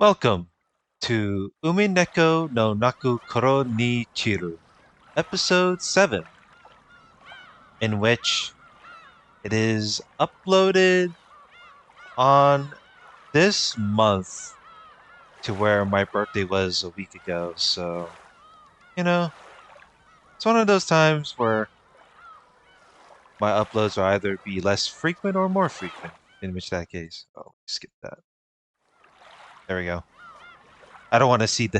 Welcome to Umineko no Naku Koro ni Chiru, episode 7, in which it is uploaded on this month to where my birthday was a week ago. So, you know, it's one of those times where my uploads will either be less frequent or more frequent, in which that case. Oh, skip that. There we go. I don't want to see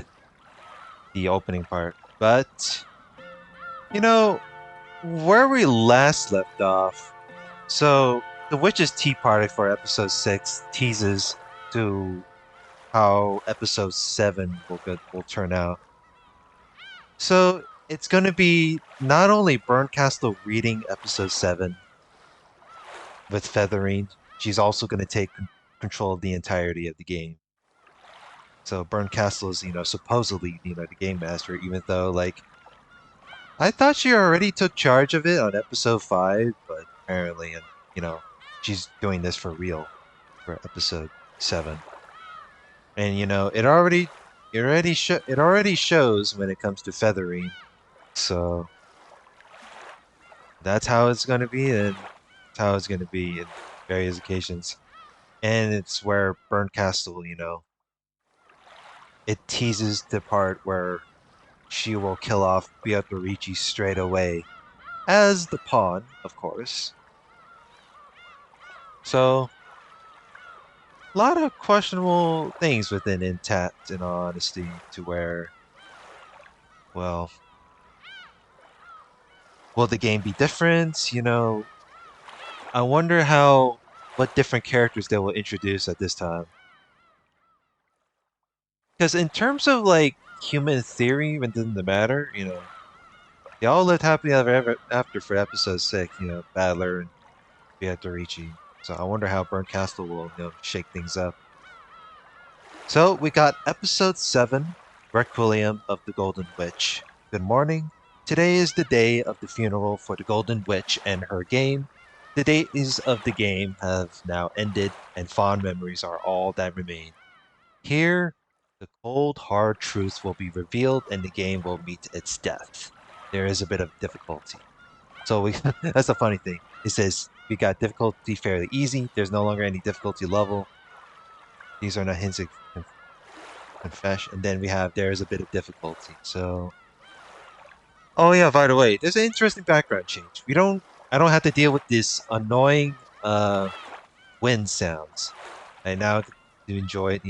the opening part, but you know, where we last left off. So the witch's tea party for episode 6 teases to how episode 7 will turn out. So it's going to be not only Burncastle reading episode 7 with Featherine, she's also going to take control of the entirety of the game. So Burncastle is, supposedly, the game master, even though, like, I thought she already took charge of it on episode 5, but apparently, she's doing this for real for episode 7. And it already shows when it comes to feathering. So that's how it's going to be, and that's how it's going to be in various occasions. And it's where Burncastle, it teases the part where she will kill off Beatrice straight away as the pawn, of course. So a lot of questionable things within Intact, in all honesty, to where, well, will the game be different? I wonder what different characters they will introduce at this time. Because in terms of like human theory within the matter, they all lived happily ever after for episode 6. Battler and Beatrice. So I wonder how Burnt Castle will shake things up. So we got episode 7, Requiem of the Golden Witch. Good morning. Today is the day of the funeral for the Golden Witch and her game. The days of the game have now ended, and fond memories are all that remain. Here, the cold, hard truth will be revealed, and the game will meet its death. There is a bit of difficulty. So that's a funny thing. It says we got difficulty fairly easy. There's no longer any difficulty level. These are not hints of confession. And then we have there is a bit of difficulty. So, oh yeah, by the way, there's an interesting background change. I don't have to deal with this annoying wind sounds. I now get to enjoy,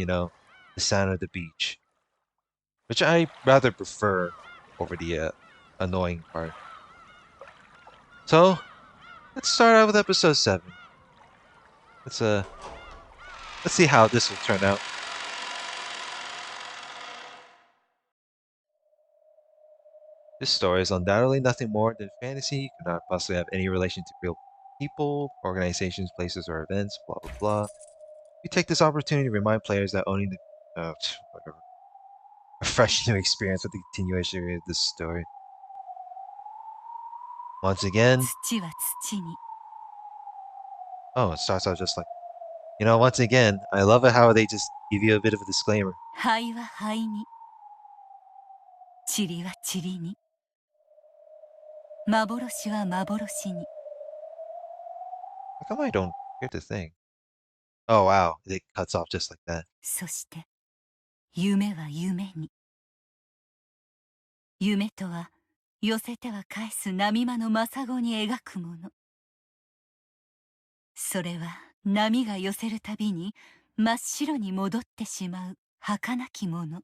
the sound of the beach, which I rather prefer over the annoying part. So let's start out with episode 7. Let's uh let's see how this will turn out. This story is undoubtedly nothing more than fantasy. It could not possibly have any relation to real people, organizations, places, or events. Blah blah blah. We take this opportunity to remind players that owning the whatever a fresh new experience with the continuation of this story. Once again, oh, it starts out just like, once again, I love it how they just give you a bit of a disclaimer. How come I don't hear the thing? Oh wow, it cuts off just like that. 夢とは寄せては返す波間の真後に描くもの。それは波が寄せるたびに真っ白に戻ってしまう儚きもの。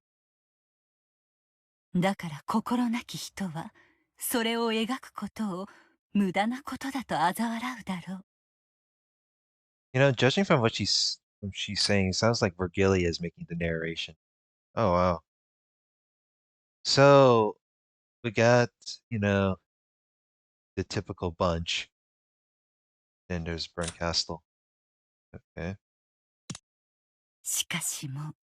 だから心なき人はそれを描くことを無駄なことだと嘲笑うだろう。Judging from what she's saying, it sounds like Virgilia is making the narration. Oh wow. So we got, the typical bunch. Then there's Burncastle. Okay. しかしもう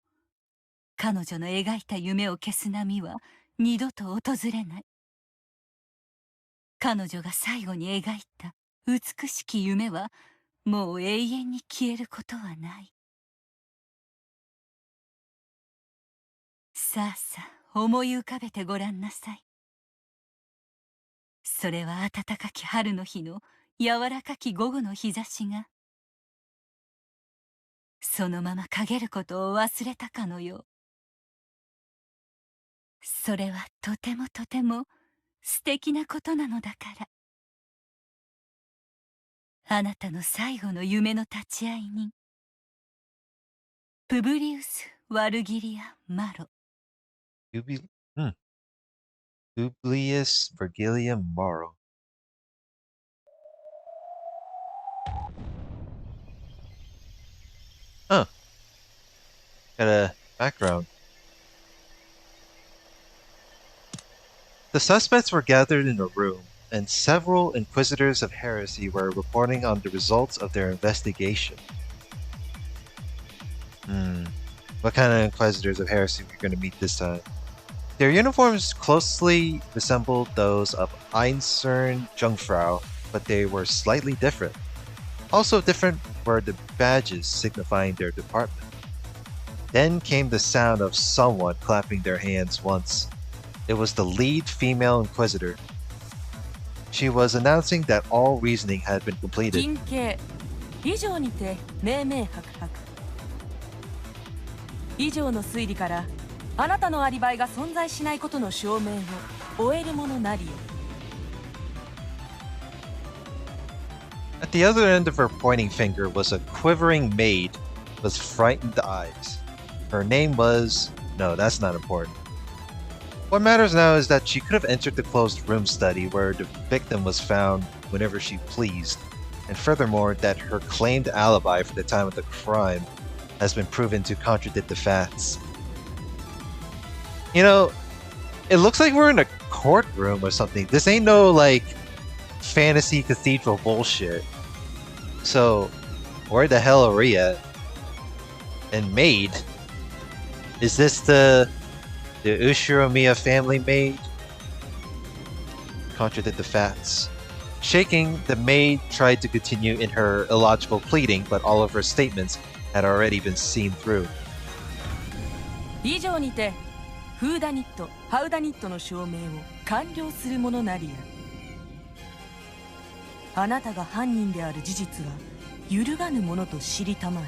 彼女の描いた夢を消す波は二度と訪れない。彼女が最後に描いた美しき夢はもう永遠に消えることはない。さあさあ思い浮かべてごらんなさい。それは暖かき春の日の柔らかき午後の日差しがそのまま陰ることを忘れたかのよう。それはとてもとても素敵なことなのだから。あなたの最後の夢の立ち会い人、プブリウス・ワルギリア・マロ。Ubi- hmm, Publius Virgilium Maro. Huh, got a background. The suspects were gathered in a room, and several inquisitors of heresy were reporting on the results of their investigation. Hmm. What kind of inquisitors of heresy we're going to meet this time? Their uniforms closely resembled those of Einstern Jungfrau, but they were slightly different. Also different were the badges signifying their department. Then came the sound of someone clapping their hands once. It was the lead female inquisitor. She was announcing that all reasoning had been completed. 近景以上にて命名白白以上の推理からあなたのアリバイが存在しないことの証明を終えるものなりよ。 At the other end of her pointing finger was a quivering maid with frightened eyes. Her name was... No, that's not important. What matters now is that she could have entered the closed room study where the victim was found whenever she pleased, and furthermore that her claimed alibi for the time of the crime has been proven to contradict the facts. You know, it looks like we're in a courtroom or something. This ain't no, like, fantasy cathedral bullshit. So, where the hell are we at? And maid? Is this the Ushiromiya family maid? Contradict the facts. Shaking, the maid tried to continue in her illogical pleading, but all of her statements had already been seen through. 以上にてフーダニットハウダニットの証明を完了するものなりや。あなたが犯人である事実は揺るがぬものと知りたまえ。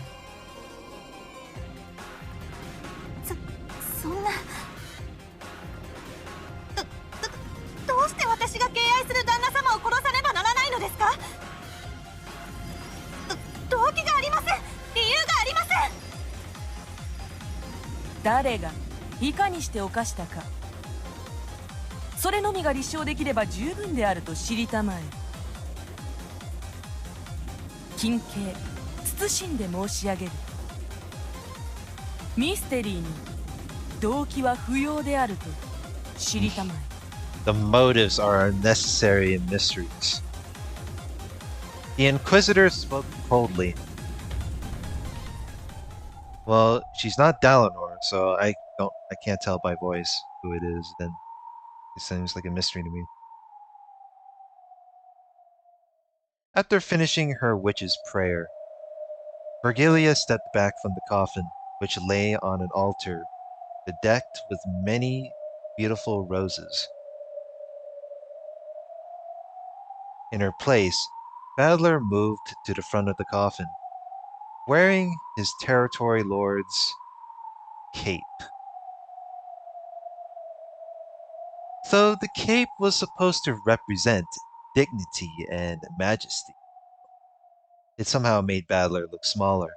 そんなどうして私が敬愛する旦那様を殺さねばならないのですか？動機がありません。理由がありません。誰がいかにして犯したか、それのみが立証できれば十分であると知りたまえ。近景謹んで申し上げる。ミステリーに動機は不要であると知りたまえ。 The motives are unnecessary in mysteries. The Inquisitor spoke coldly. Well, she's not Dalinor, so I can't tell by voice who it is. Then it seems like a mystery to me. After finishing her witch's prayer, Virgilia stepped back from the coffin, which lay on an altar bedecked with many beautiful roses. In her place, Badler moved to the front of the coffin, wearing his territory lord's cape. Though the cape was supposed to represent dignity and majesty, it somehow made Badler look smaller.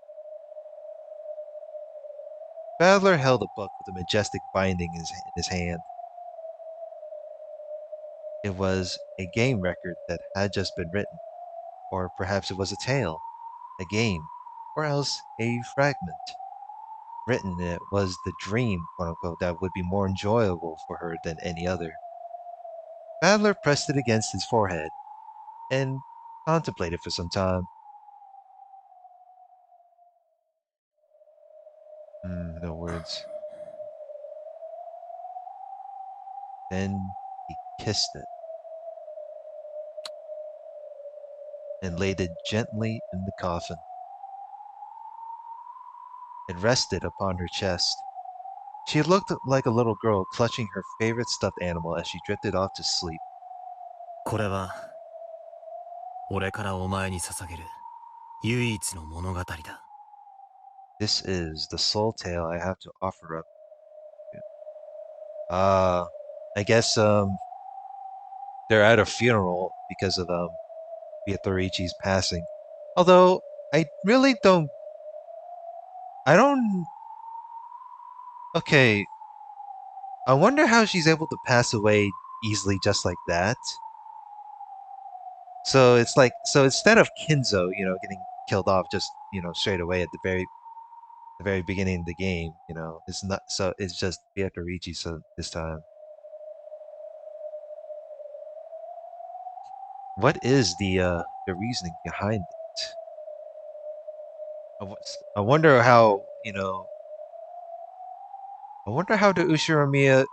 Badler held a book with a majestic binding in his hand. It was a game record that had just been written, or perhaps it was a tale, a game, or else a fragment. Written in it was the dream, quote unquote, that would be more enjoyable for her than any other. Badler pressed it against his forehead and contemplated for some time. No words. Then he kissed it and laid it gently in the coffin. It rested upon her chest. She looked like a little girl clutching her favorite stuffed animal as she drifted off to sleep. これは俺からお前に捧げる唯一の物語だ。 This is the soul tale I have to offer up. I guess they're at a funeral because of Beatrice's passing. Although I really don't okay, I wonder how she's able to pass away easily just like that. So it's like, so instead of Kinzo, getting killed off just, straight away at the very beginning of the game, it's not, so it's just Beatrice so this time. What is the reasoning behind it? I wonder how, I wonder how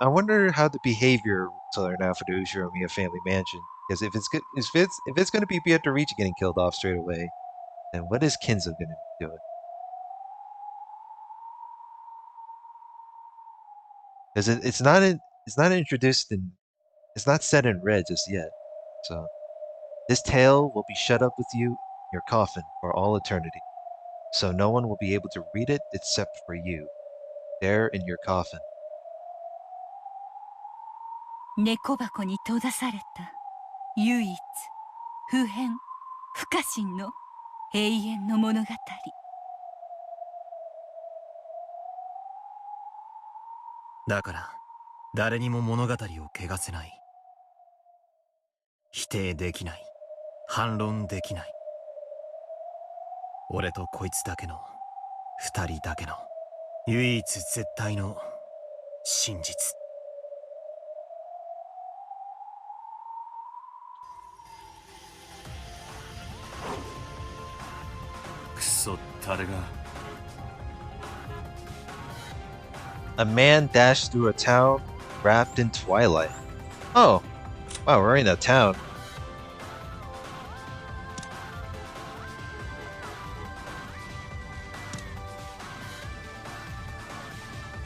I wonder how the behavior will turn out for the Ushiromiya family mansion. Because if it's good, if it's going to be Beatrice getting killed off straight away, then what is Kinzo going to be doing? Because it's not introduced in, it's not set in red just yet. So this tale will be shut up with you in your coffin for all eternity. So no one will be able to read it except for you, there in your coffin. 猫箱に閉ざされた唯一不変不可侵の永遠の物語。だから誰にも物語を汚せない。否定できない。反論できない。俺とこいつだけの二人だけの唯一絶対の真実。クソ誰が。 A man dashed through a town wrapped in twilight. Oh, wow, we're in a town.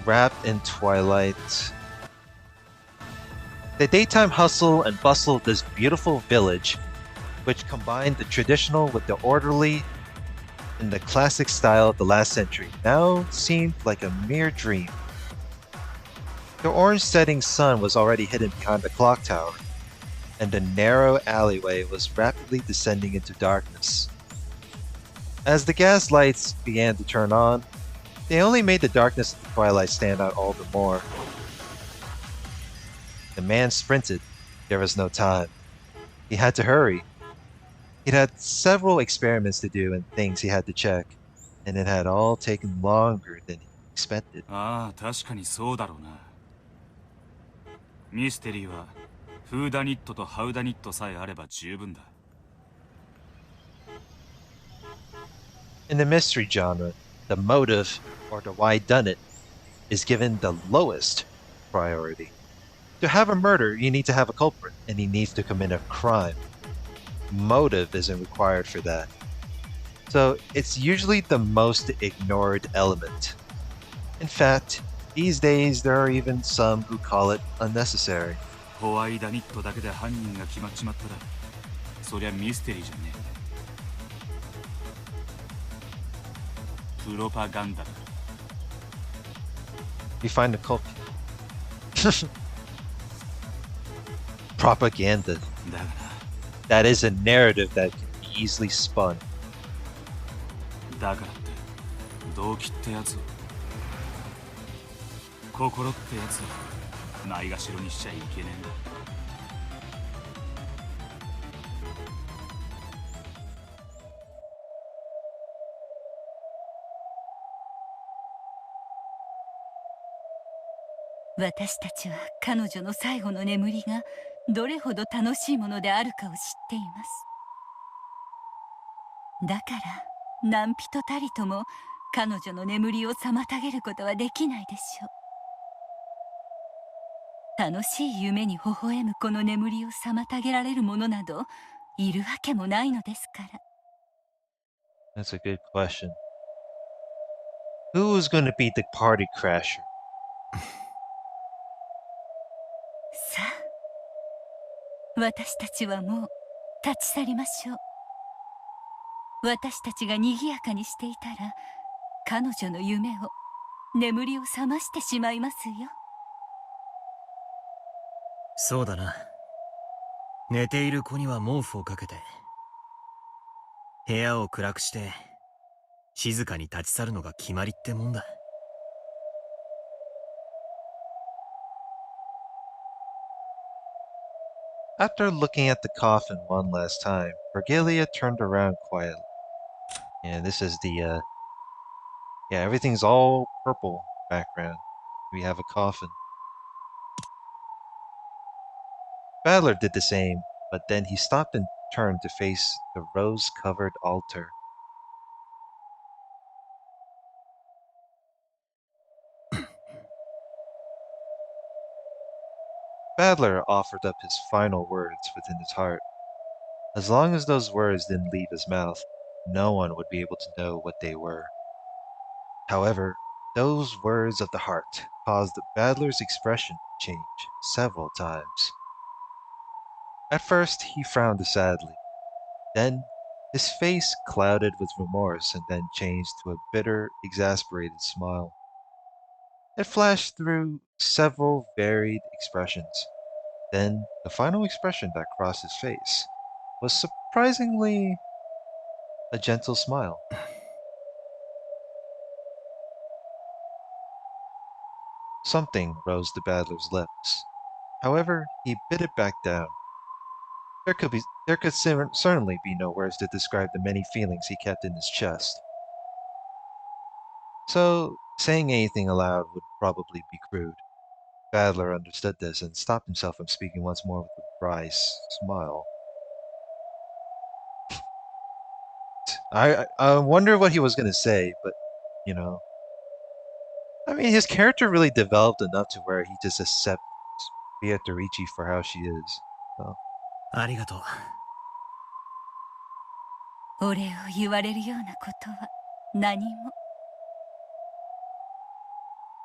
Wrapped in twilight. The daytime hustle and bustle of this beautiful village, which combined the traditional with the orderly in the classic style of the last century, now seemed like a mere dream. The orange setting sun was already hidden behind the clock tower, and the narrow alleyway was rapidly descending into darkness. As the gas lights began to turn on, they only made the darkness of the twilight stand out all the more. The man sprinted. There was no time. He had to hurry. He'd had several experiments to do and things he had to check, and it had all taken longer than he expected. ああ、確かにそうだろうな。ミステリーはフーダニットとハウダニットさえあれば十分だ。In the mystery genre, the motive, or the why done it, is given the lowest priority. To have a murder, you need to have a culprit, and he needs to commit a crime. Motive isn't required for that. So it's usually the most ignored element. In fact, these days there are even some who call it unnecessary. ホワイダニットだけで犯人が決まっちまったら、そりゃミステリーじゃねえ。プロパガンダだ。We find the culprit. Propaganda. だがな。 That is a narrative that can be easily spun. だからって動機ってやつを、心ってやつをないがしろにしちゃいけねえんだ。私たちは彼女の最後の眠りがどれほど楽しいものであるかを知っています。だから何人たりとも彼女の眠りを妨げることはできないでしょう。楽しい夢に微笑むこの眠りを妨げられるものなどいるわけもないのですから。That's a good question. Who is going to be the party crasher? 私たちはもう立ち去りましょう。私たちが賑やかにしていたら、彼女の夢を、眠りを覚ましてしまいますよ。そうだな。寝ている子には毛布をかけて、部屋を暗くして、静かに立ち去るのが決まりってもんだ。After looking at the coffin one last time, Virgilia turned around quietly. And this is the, yeah, everything's all purple background. We have a coffin. Badler did the same, but then he stopped and turned to face the rose-covered altar. Badler offered up his final words within his heart. As long as those words didn't leave his mouth, no one would be able to know what they were. However, those words of the heart caused Badler's expression to change several times. At first, he frowned sadly. Then, his face clouded with remorse and then changed to a bitter, exasperated smile. It flashed through several varied expressions. Then, the final expression that crossed his face was surprisingly a gentle smile. Something rose to Badler's lips. However, he bit it back down. There could certainly be no words to describe the many feelings he kept in his chest. So, saying anything aloud would probably be crude. Badler understood this and stopped himself from speaking once more with a dry smile. I wonder what he was going to say, but, you know. I mean, his character really developed enough to where he just accepts Beatrice for how she is. So. ありがとう。お礼を言われるようなことは何も。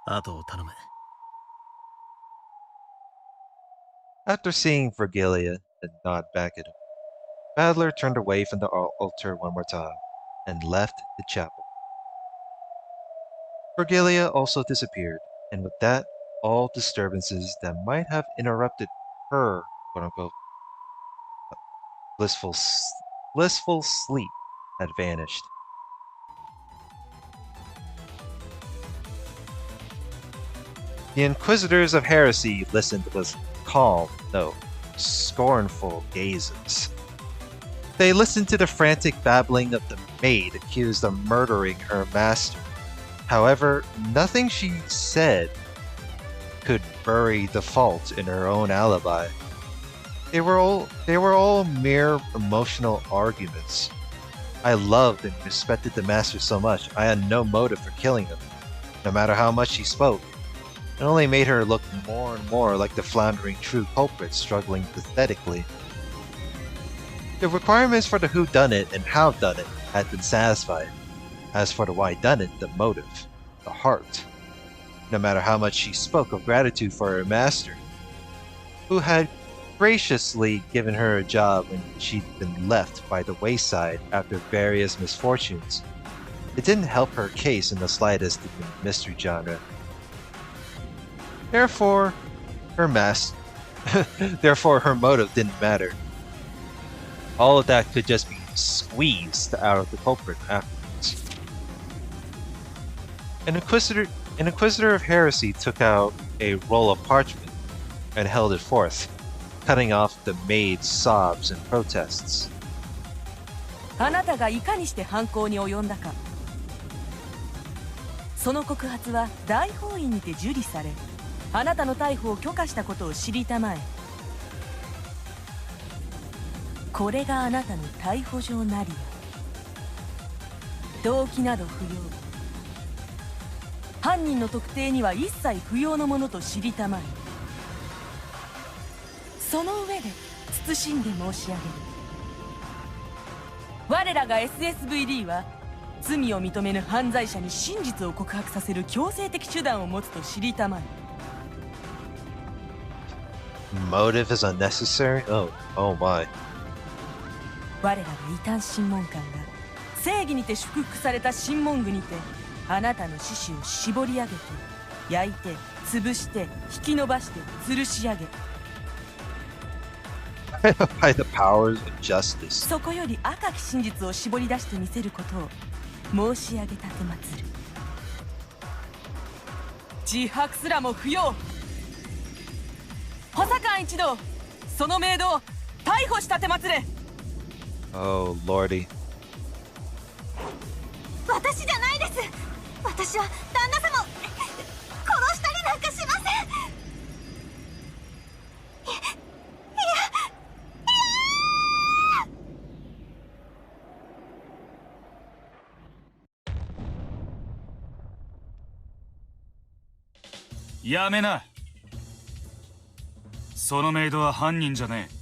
あとを頼む。After seeing Virgilia and nod back at him, Badler turned away from the altar one more time and left the chapel. Virgilia also disappeared, and with that, all disturbances that might have interrupted her quote-unquote blissful sleep had vanished. The Inquisitors of Heresy listened with calm, no, scornful gazes. They listened to the frantic babbling of the maid accused of murdering her master. However, nothing she said could bury the fault in her own alibi. They were all mere emotional arguments. I loved and respected the master so much, I had no motive for killing him. No matter how much she spoke, it only made her look more and more like the floundering true culprit struggling pathetically. The requirements for the whodunit and howdunit had been satisfied. As for the whydunit, the motive, the heart. No matter how much she spoke of gratitude for her master, who had graciously given her a job when she'd been left by the wayside after various misfortunes, it didn't help her case in the slightest in the mystery genre. Therefore, her motive didn't matter. All of that could just be squeezed out of the culprit afterwards. An Inquisitor of Heresy took out a roll of parchment and held it forth, cutting off the maid's sobs and protests. あなたがいかにして犯行に及んだか。その告発は大法院にて受理され、あなたの逮捕を許可したことを知りたまえ。これがあなたの逮捕状なり。動機など不要。犯人の特定には一切不要のものと知りたまえ。その上で慎んで申し上げる。我らが SSVD は罪を認めぬ犯罪者に真実を告白させる強制的手段を持つと知りたまえ。Motive is unnecessary? Oh my. 我らが異端審問官が正義にて祝福された審問具にてあなたの獅子を絞り上げて焼いて潰して引き伸ばして吊るし上げ By the powers of justice. そこより赤き真実を絞り出してみせることを申し上げたてまつる。自白すらも不要。補佐官一同、そのメイドを逮捕したてまつれ。 Oh lordy. 私じゃないです。私は旦那様を殺したりなんかしません。やめな。そのメイドは犯人じゃねえ。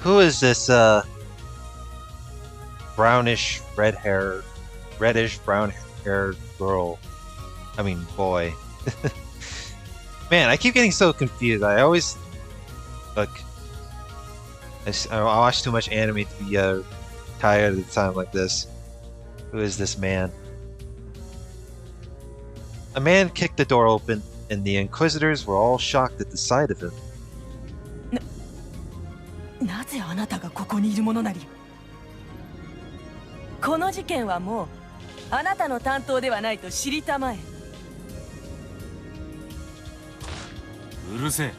Who is this brownish reddish brown haired girl? I mean boy. Man, I keep getting so confused. I always look. I watch too much anime to be tired at a time like this. Who is this man? A man kicked the door open, and the Inquisitors were all shocked at the sight of him. なぜあなたがここにいるものなり。この事件はもうあなたの担当ではないと知りたまえ。うるせえ。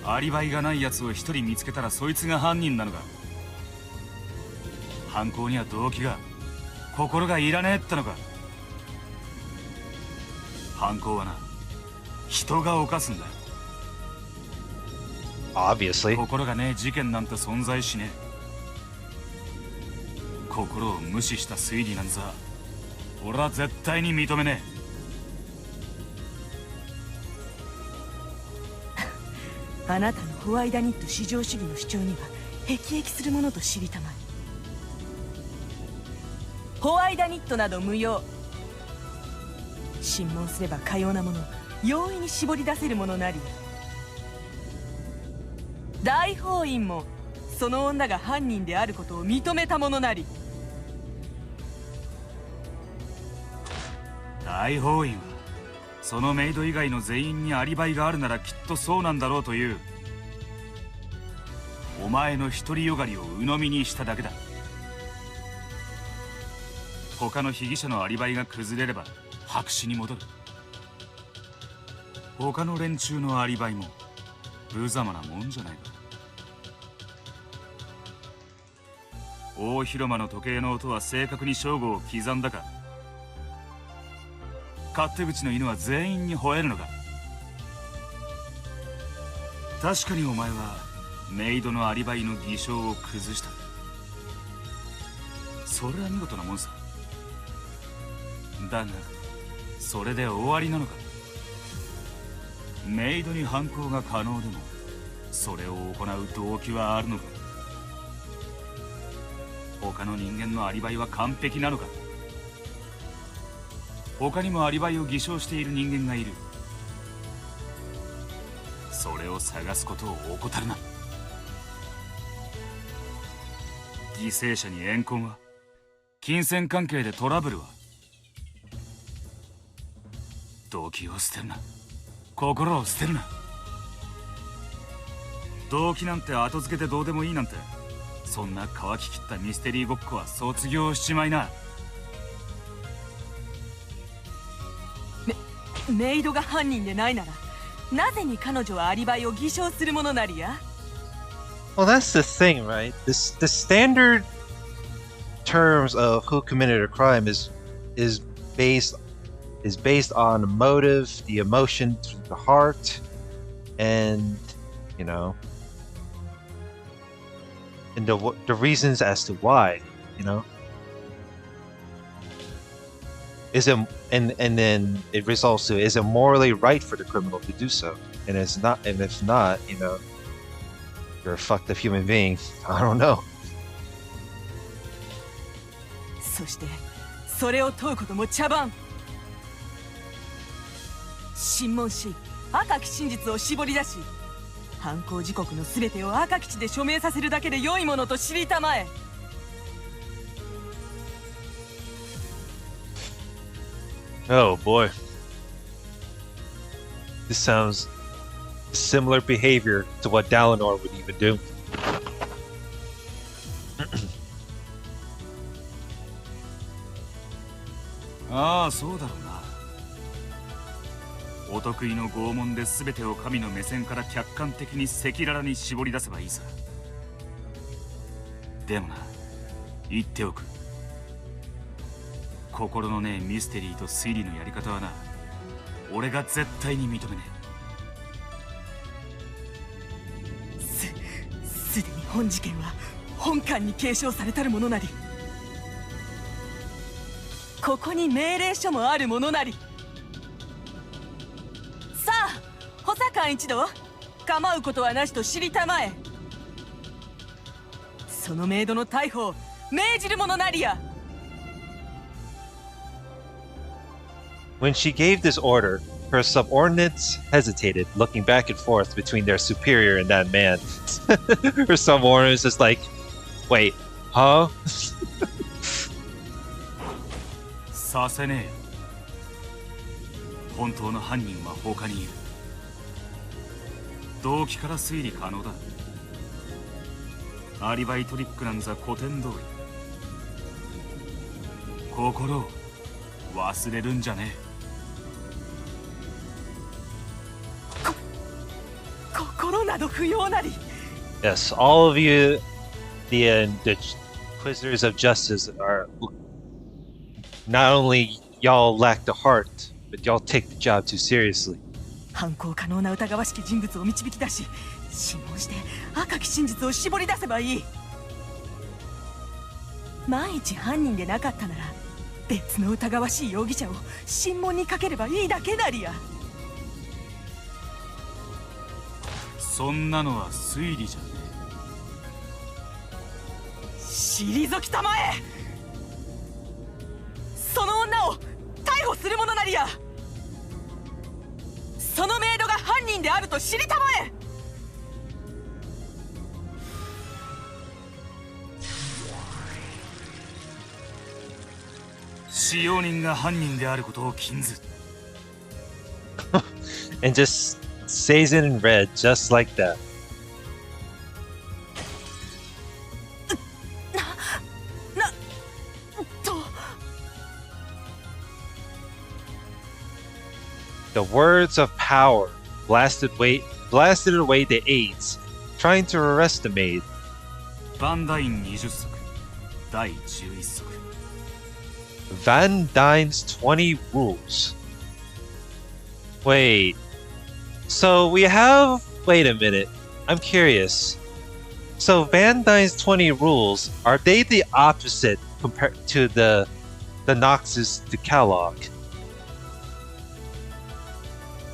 アリバイがないやつを一人見つけたらそいつが犯人なのか。犯行には動機が心がいらねえってのか。犯行はな、人が犯すんだ。Obviously. 心がねえ事件なんて存在しねえ。心を無視した推理なんざ俺は絶対に認めねえ。あなたのホワイダニット至上主義の主張には辟易するものと知りたまえ。ホワイダニットなど無用。審問すればかようなものを容易に絞り出せるものなり。大法院もその女が犯人であることを認めたものなり。大法院はそのメイド以外の全員にアリバイがあるならきっとそうなんだろうという。お前の独りよがりを鵜呑みにしただけだ。他の被疑者のアリバイが崩れれば白紙に戻る。他の連中のアリバイも無様なもんじゃないか。大広間の時計の音は正確に正午を刻んだか。勝手口の犬は全員に吠えるのか。確かにお前はメイドのアリバイの偽証を崩した。それは見事なもんさ。だがそれで終わりなのか。メイドに犯行が可能でもそれを行う動機はあるのか。他の人間のアリバイは完璧なのか。他にもアリバイを偽証している人間がいる。それを探すことを怠るな。犠牲者に怨恨は、金銭関係でトラブルは、動機を捨てるな。心を捨てるな。動機なんて後付けでどうでもいいなんて、そんな乾ききったミステリーごっこは卒業しちまいな。メイドが犯人でないなら、なぜに彼女はアリバイを偽証するものなりや。 Well, that's the thing, right? The standard terms of who committed a crime is based on motive, the emotion through the heart, and you know, and the reasons as to why, you know. Is it and then it results to, is it morally right for the criminal to do so? And it's not, and if not, you know, you're a fucked up human being. I don't know. そしてそれを問うことも茶番。審問し赤き真実を絞り出し、犯行時刻の全てを赤き地で署名させるだけで良いものと知りたまえ。Oh boy. This sounds similar behavior to what Dalinor would even do. ああ、そうだろうな。お得意の拷問で全てを神の目線から客観的に赤裸々に絞り出せばいいさ。でもな、言っておく。心のねえミステリーと推理のやり方はな、俺が絶対に認めねえ。すでに本事件は本館に継承されたるものなり、ここに命令書もあるものなり。さあ補佐官一同、構うことはなしと知りたまえ。そのメイドの逮捕を命じるものなりや。When she gave this order, her subordinates hesitated, looking back and forth between their superior and that man. Her subordinates just like, wait, huh? させねえよ。本当の犯人は他にいる。動機から推理可能だ。アリバイトリックなんざ古典通り。心を忘れるんじゃねえ。心など不要なり。 Yes, all of you, the Inquisitors of Justice are not only y'all lack the heart, but y'all take the job too seriously. 犯行可能な疑わしき人物を導き出し、審問して赤き真実を絞り出せばいい。万一犯人でなかったなら、別の疑わしい容疑者を審問にかければいいだけなりや。そんなのは推理じゃね退きたまえ。その女を逮捕するものなりや。そのメイドが犯人であると知りたまえ。使用人が犯人であることを禁ず。And just says it in red, just like that. The words of power blasted away the aides, trying to arrest the maid. バンダイン20足、第11足。Van Dyne's 20 rules. Wait. So we have... Wait a minute. I'm curious. So Van Dyne's 20 rules, are they the opposite compared to the Noxus Decalogue?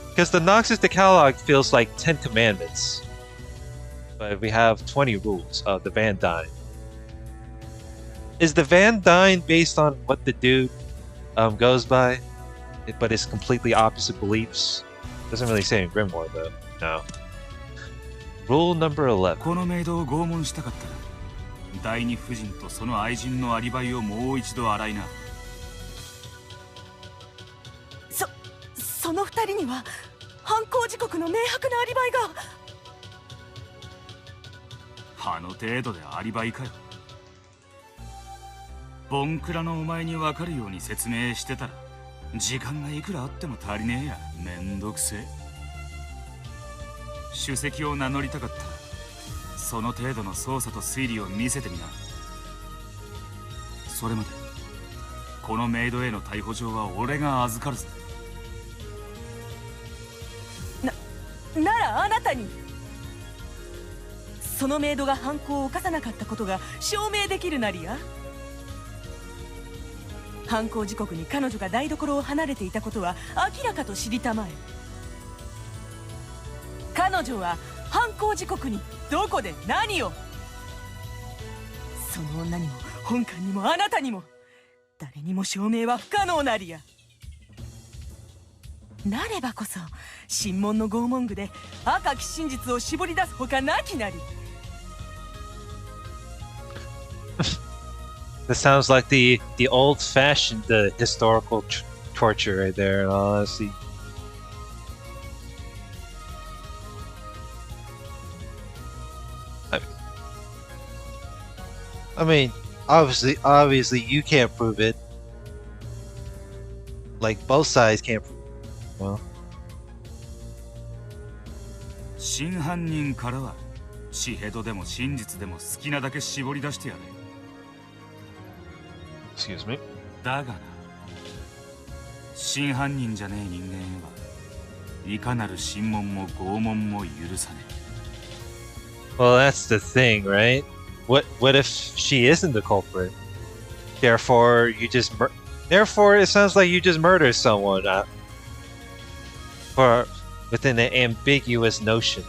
Because the Noxus Decalogue feels like 10 commandments. But we have 20 rules of the Van Dyne. Is the Van Dyne based on what the dude goes by? But it's completely opposite beliefs? Doesn't really say in Grimoire though. No. Rule number 11. このメイドを拷問したかったら、第二夫人とその愛人のアリバイをもう一度洗いな。その二人には犯行時刻の明白なアリバイが。あの程度でアリバイかよ。ボンクラのお前に分かるように説明してたら、時間がいくらあっても足りねえや。めんどくせえ。首席を名乗りたかったら、その程度の捜査と推理を見せてみな。それまでこのメイドへの逮捕状は俺が預かるぜ。ならあなたに。そのメイドが犯行を犯さなかったことが証明できるなりや。犯行時刻に彼女が台所を離れていたことは明らかと知りたまえ。彼女は犯行時刻にどこで何を。その女にも本館にもあなたにも誰にも証明は不可能なりや。なればこそ神門の拷問具で赤き真実を絞り出すほかなきなり。This sounds like the old-fashioned historical torture right there. In all honesty. I mean, obviously, you can't prove it. Like both sides can't prove it. Well, 真犯人からは血ヘドでも真実でも好きなだけ絞り出してやれ。 excuse me. だがな、真犯人じゃねえ人間へはいかなる審問も拷問も許さね Well, that's the thing, right? What if she isn't the culprit? Therefore, therefore, it sounds like you just murdered someone within an ambiguous notion.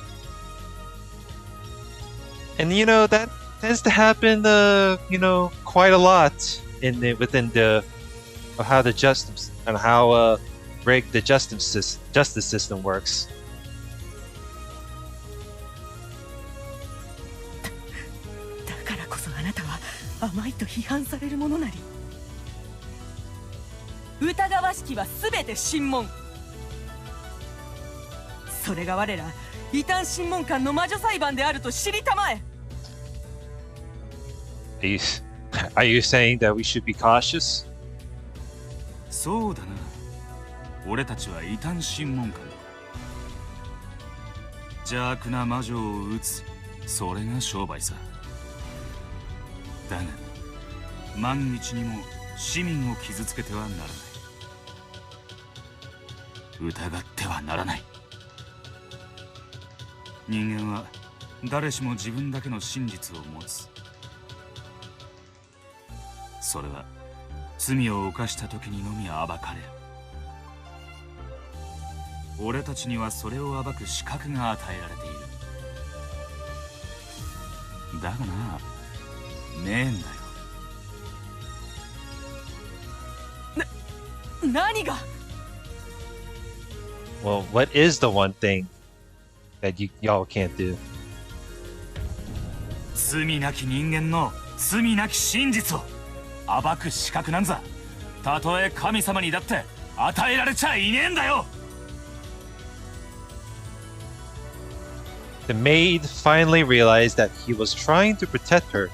And you know that tends to happen, quite a lot within of how the justice and how rigged the justice system works. だからこそあなたは甘いと批判されるものなり。疑わしきは全て審問。それが我ら異端審問官の魔女裁判であると知りたまえ。Are you saying that we should be cautious? え。そうだな。俺たちは異端審問官だ。邪悪な魔女を撃つ、それが商売さ。だが万一にも市民を傷つけてはならない。疑ってはならない。人間は誰しも自分だけの真実を持つ。それは罪を犯した時にのみ暴かれる。俺たちにはそれを暴く資格が与えられている。だがな、ねえんだよ。何が？ Well, what is the one thing that y'all can't do? 罪なき人間の罪なき真実を暴く資格なんざ、たとえ神様にだって与えられちゃいねえんだよ。The maid finally realized that he was trying to protect her.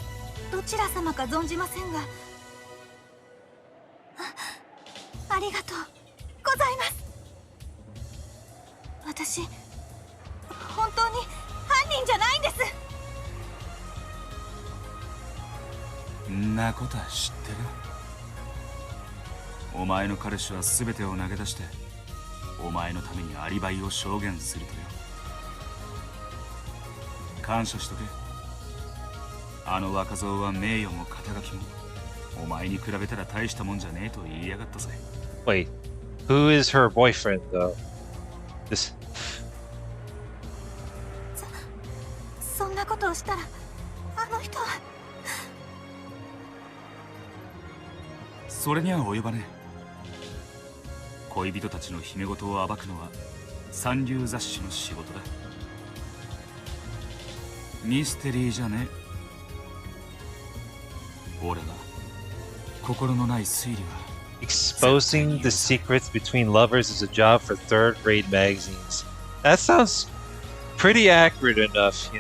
どちら様か存じませんが、ありがとうございます。私本当に犯人じゃないんです。んなことは知ってる。お前の彼氏は全てを投げ出してお前のためにアリバイを証言するとよ。感謝しとけ。あの若造は名誉も肩書きもお前に比べたら大したもんじゃねえと言いやがったぜ。 Wait, who is her boyfriend though? This そんなことをしたらあの人は。それには及ばねえ。恋人たちの秘め事を暴くのは三流雑誌の仕事だ。ミステリーじゃねえ。俺は心のない推理は exposing the secrets between lovers is a job for third-rate magazines. That sounds pretty accurate enough,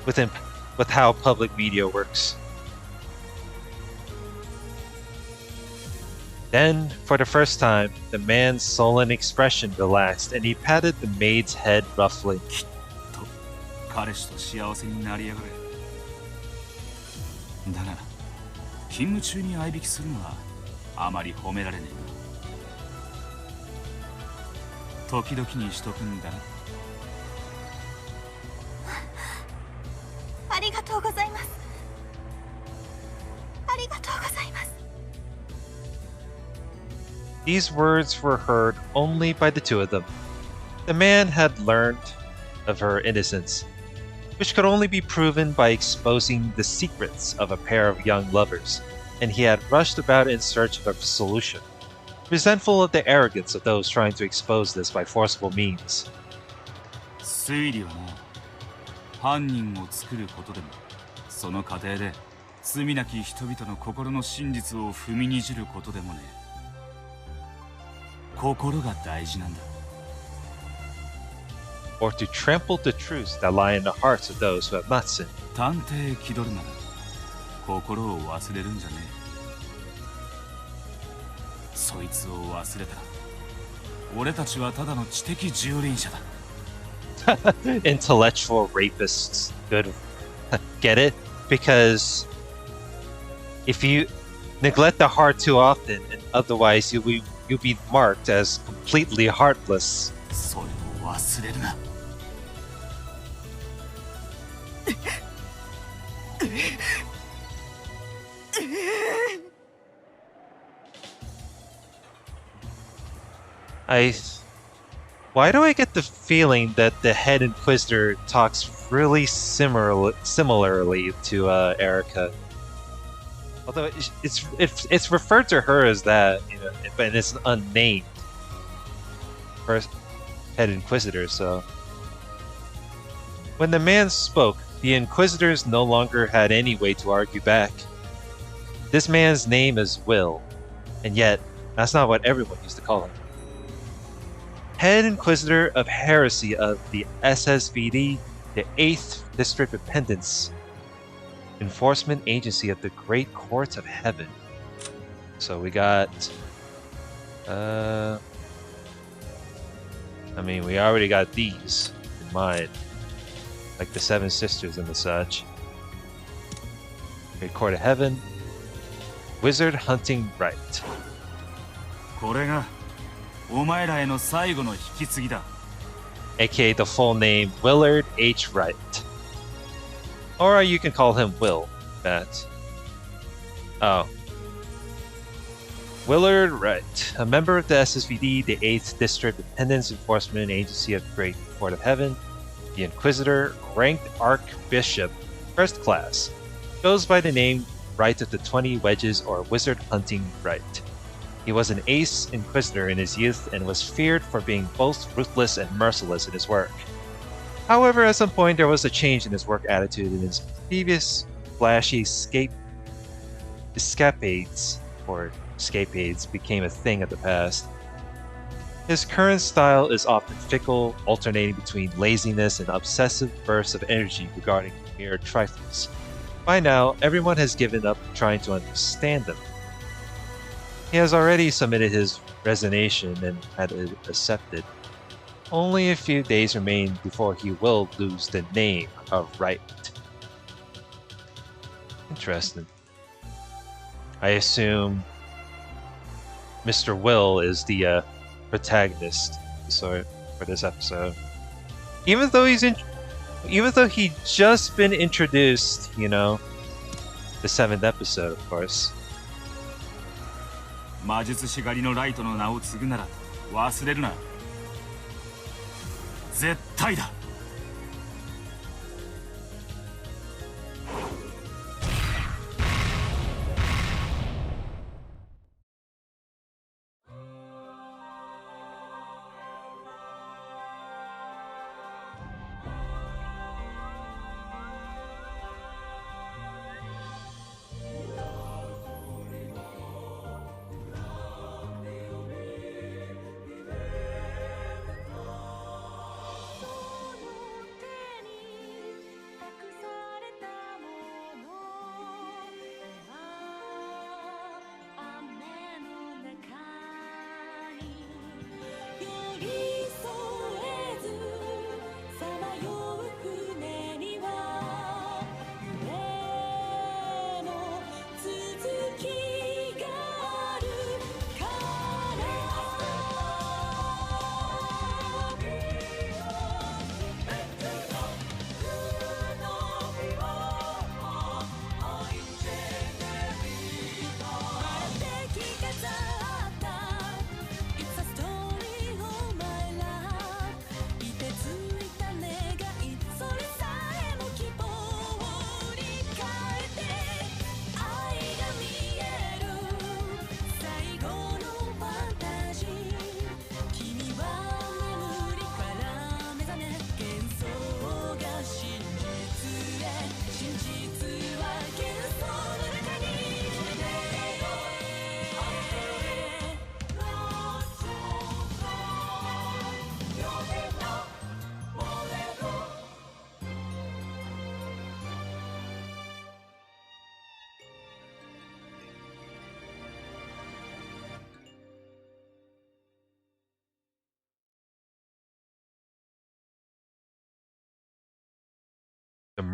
with how public media works. Then, for the first time, the man's sullen expression relaxed, and he patted the maid's head roughly. と彼氏と幸せになりやがれ。だが勤務中に相引きするのはあまり褒められねえ。時々にしとくんだな。ありがとうございます。ありがとうございます。 These words were heard only by the two of them. The man had learned of her innocence, which could only be proven by exposing the secrets of a pair of young lovers, and he had rushed about in search of a solution. resentful of the arrogance of those trying to expose this by forcible means. 推理はな、犯人を作ることでも、その過程で罪なき人々の心の真実を踏みにじることでもね。心が大事なんだ。Or to trample the truths that lie in the hearts of those who have not sinned. 探偵気取るなら心を忘れるんじゃねえ。そいつを忘れたら俺たちはただの知的蹂躙者だ。Intellectual rapists. Good. Get it? Because if you neglect the heart too often, and otherwise you'll be marked as completely heartless. それを忘れるな。Why do I get the feeling that the head Inquisitor talks really similarly to Erica? Although it's referred to her as that, you know, but it's unnamed. First head Inquisitor, so. When the man spoke, the Inquisitors no longer had any way to argue back. This man's name is Will, and yet that's not what everyone used to call him. Head Inquisitor of Heresy of the SSVD, the 8th District Dependence, Enforcement Agency of the Great Courts of Heaven. So we got... I mean, we already got these in mind. Like the Seven Sisters and the such. Great Court of Heaven. Wizard Hunting Right. これがお前らへの最後の引き継ぎだ。AKA the full name Willard H. Wright. Or you can call him Will. That. Oh. Willard Wright, a member of the SSVD, the 8th District Dependence Enforcement Agency of the Great Court of Heaven, the Inquisitor, ranked Archbishop, first class, goes by the name Right of the 20 Wedges or Wizard Hunting Right. He was an ace Inquisitor in his youth and was feared for being both ruthless and merciless in his work. However, at some point there was a change in his work attitude and his previous flashy escapades became a thing of the past. His current style is often fickle, alternating between laziness and obsessive bursts of energy regarding mere trifles. By now, everyone has given up trying to understand him. He has already submitted his resignation and had it accepted. Only a few days remain before he will lose the name of Wright. Interesting. I assume Mr. Will is the protagonist for this episode. Even though he just been introduced, you know, the 7th episode, of course. 魔術師狩りのライトの名を継ぐなら忘れるな。絶対だ。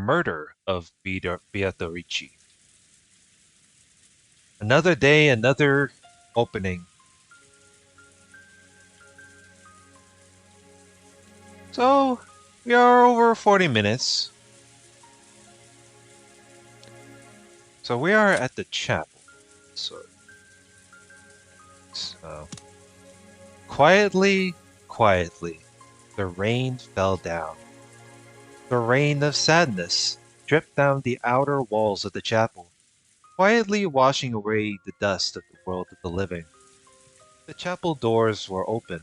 murder of Beatrice. Another day, another opening. So, we are over 40 minutes. So we are at the chapel. So quietly, the rain fell down. The rain of sadness dripped down the outer walls of the chapel, quietly washing away the dust of the world of the living. The chapel doors were open.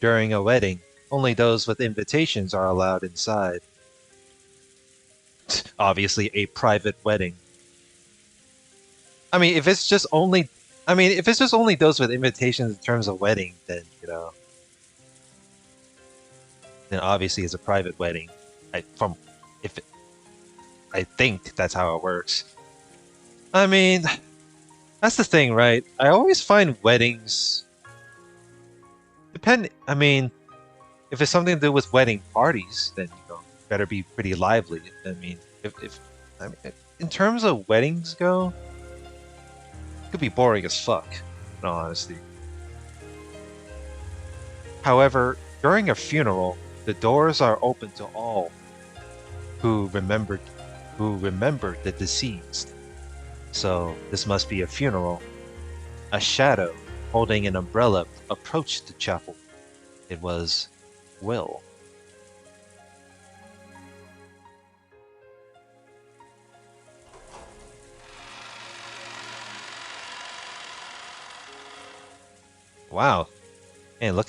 During a wedding, only those with invitations are allowed inside. Obviously, a private wedding. I mean, if it's just only, if it's just only those with invitations in terms of wedding, then then obviously it's a private wedding. I from, if it, I think that's how it works. I mean, that's the thing, right? I always find weddings depend. I mean, if it's something to do with wedding parties, then better be pretty lively. I mean, if I mean, in terms of weddings go, it could be boring as fuck, in all honesty. However, during a funeral, the doors are open to all who remembered the deceased. So this must be a funeral. A shadow holding an umbrella approached the chapel. It was Will. Wow. Man, look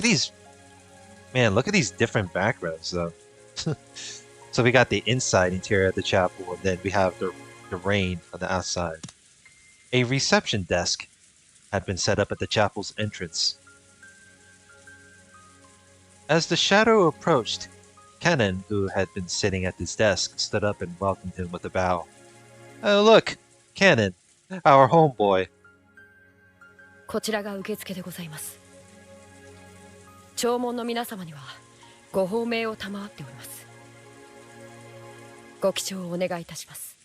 at these different backgrounds though. So we got the inside interior of the chapel, and then we have the rain on the outside. A reception desk had been set up at the chapel's entrance. As the shadow approached, Canon, who had been sitting at his desk, stood up and welcomed him with a bow. Oh, look, Canon, our homeboy. こちらが受付でございます。弔問の皆様にはご褒美を賜っております。ご記帳をお願いいたします。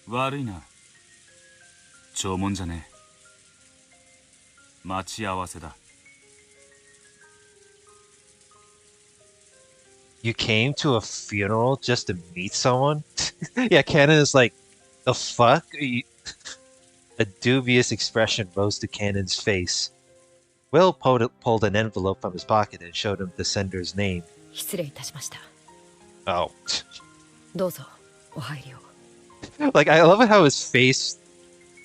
悪いな。弔問じゃねえ。待ち合わせだ。You came to a funeral just to meet someone? Yeah, Canon is like, the fuck? A dubious expression rose to Cannon's face. Will pulled an envelope from his pocket and showed him the sender's name. 失礼いたしました。Oh. どうぞお入りを。Like, I love how his face...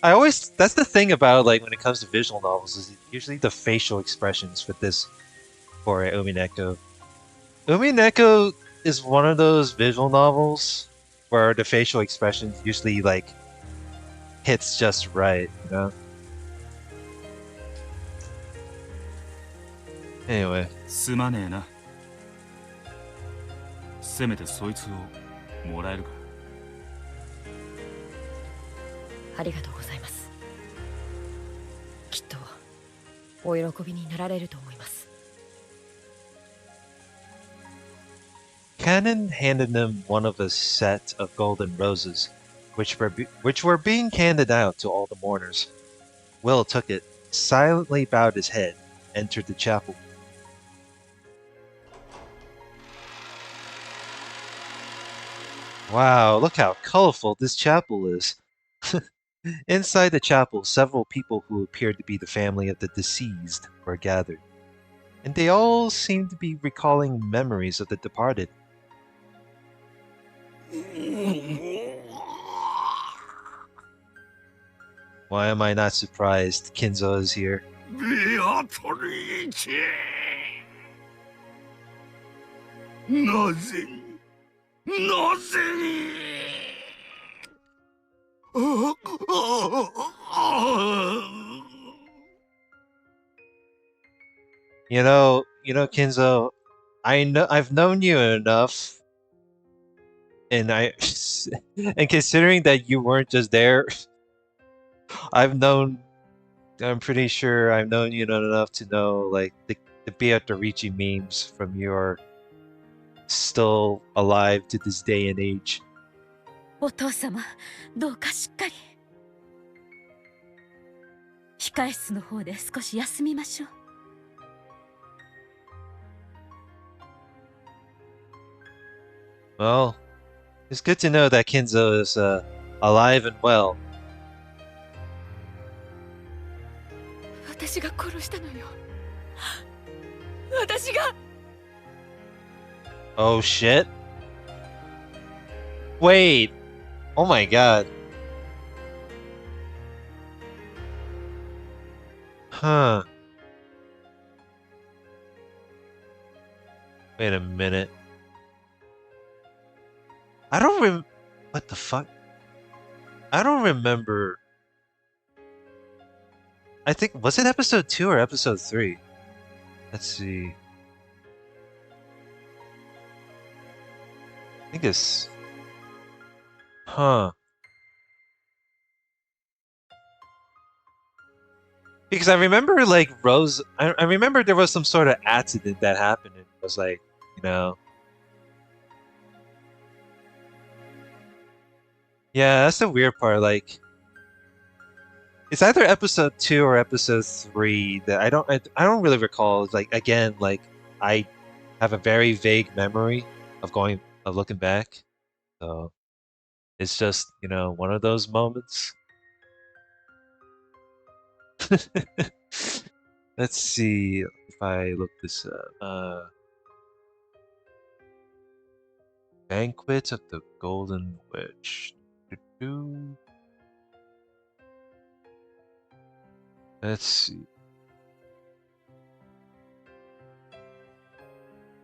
that's the thing about, like, when it comes to visual novels, is usually the facial expressions for Umineko. Umineko is one of those visual novels where the facial expressions usually, like, hits just right, you know? Anyway. すまねえな。せめてそいつをもらえるか。ありがとうございます。きっとお喜びになられると思います。Canon handed him one of a set of golden roses, which were being handed out to all the mourners. Will took it, silently bowed his head, entered the chapel. Wow, look how colorful this chapel is. Inside the chapel, several people who appeared to be the family of the deceased were gathered, and they all seemed to be recalling memories of the departed. Why am I not surprised Kinzo is here? Beatrice! なぜKinzo, I've known you enough, and and considering that you weren't just there, I'm pretty sure I've known you enough to know, like, the Beatrice memes from your still alive to this day and age. お父様、どうかしっかり。控え室の方で少し休みましょう。Well, it's good to know that Kinzo is alive and well. 私が殺したのよ。私が。Oh shit. Wait. Oh my god. Huh. Wait a minute. I don't what the fuck? I don't remember. I think, was it episode 2 or episode 3? Let's see. I think it's... Huh. Because I remember, like, Rose... I remember there was some sort of accident that happened. And it was like, you know... Yeah, that's the weird part, like... It's either episode 2 or episode 3 that I don't really recall. Like, again, like, I have a very vague memory of looking back. So... It's just, you know, one of those moments. Let's see if I look this up. Banquet of the Golden Witch. Let's see.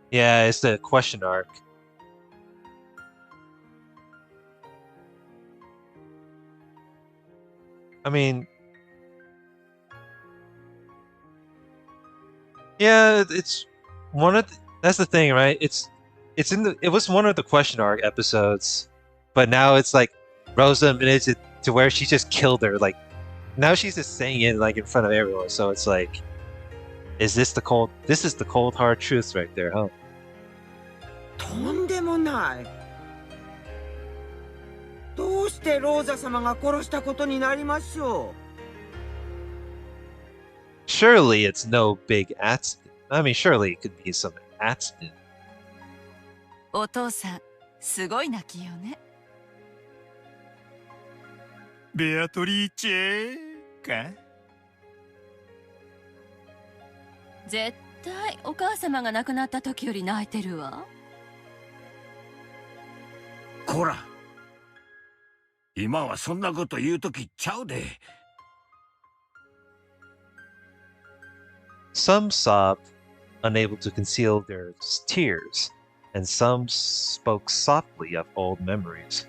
Yeah, it's the question arc. I mean, yeah, it's one of that's the thing, right? It was one of the question arc episodes, but now it's like Rosa admitted it to where she just killed her. Like now she's just saying it like in front of everyone. So it's like, this is the cold hard truth right there, huh? とんでもない。どうしてローザ様が殺したことになりましょう。 Surely it's no big accident. I mean, surely it could be some accident. お父さん、すごい泣きよね。ベアトリーチェか。絶対お母様が亡くなった時より泣いてるわ。こら、今はそんなこと言うときちゃうで。Some sobbed, unable to conceal their tears, and some spoke softly of old memories.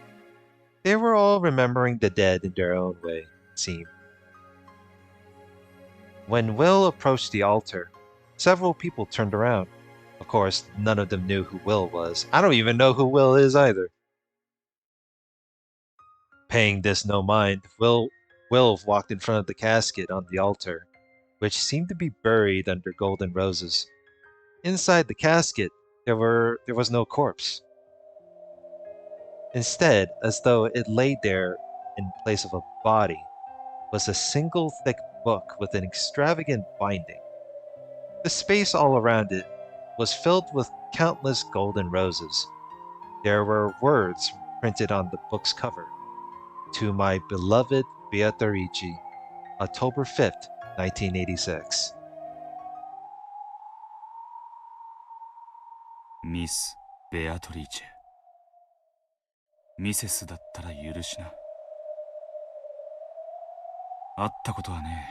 They were all remembering the dead in their own way, it seemed. When Will approached the altar, several people turned around. Of course, none of them knew who Will was. I don't even know who Will is either. Paying this no mind, Will walked in front of the casket on the altar, which seemed to be buried under golden roses. Inside the casket, there was no corpse. Instead, as though it lay there in place of a body, was a single thick book with an extravagant binding. The space all around it was filled with countless golden roses. There were words printed on the book's cover. To my beloved Beatrice, October 5th, 1986. ミス・ベアトリーチェ。ミセスだったら許しな。会ったことはね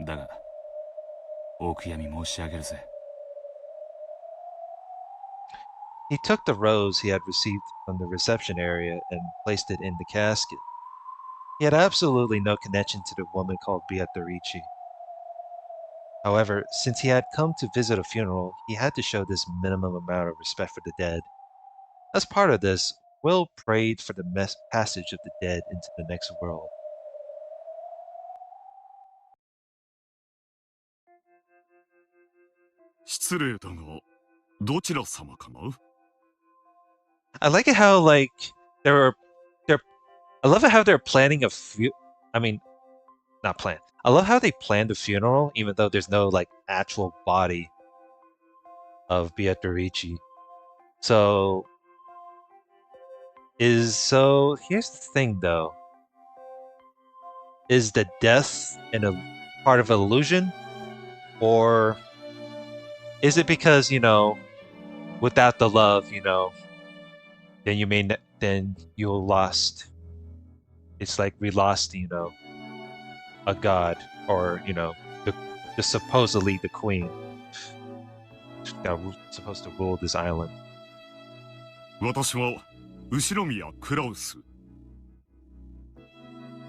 え。だが、お悔やみ申し上げるぜ。He took the rose he had received from the reception area and placed it in the casket. He had absolutely no connection to the woman called Beatrice. However, since he had come to visit a funeral, he had to show this minimum amount of respect for the dead. As part of this, Will prayed for the passage of the dead into the next world. 失礼だが、どちら様かな？ I like it how like they're I love it how they're planning I mean, not plan. I love how they planned the funeral even though there's no like actual body of Beatrice. So here's the thing though. Is the death in a part of illusion? Or is it because, without the love, then then you lost. It's like we lost, a god, or the supposedly the queen that supposed to rule this island. 私は後宮クラウス。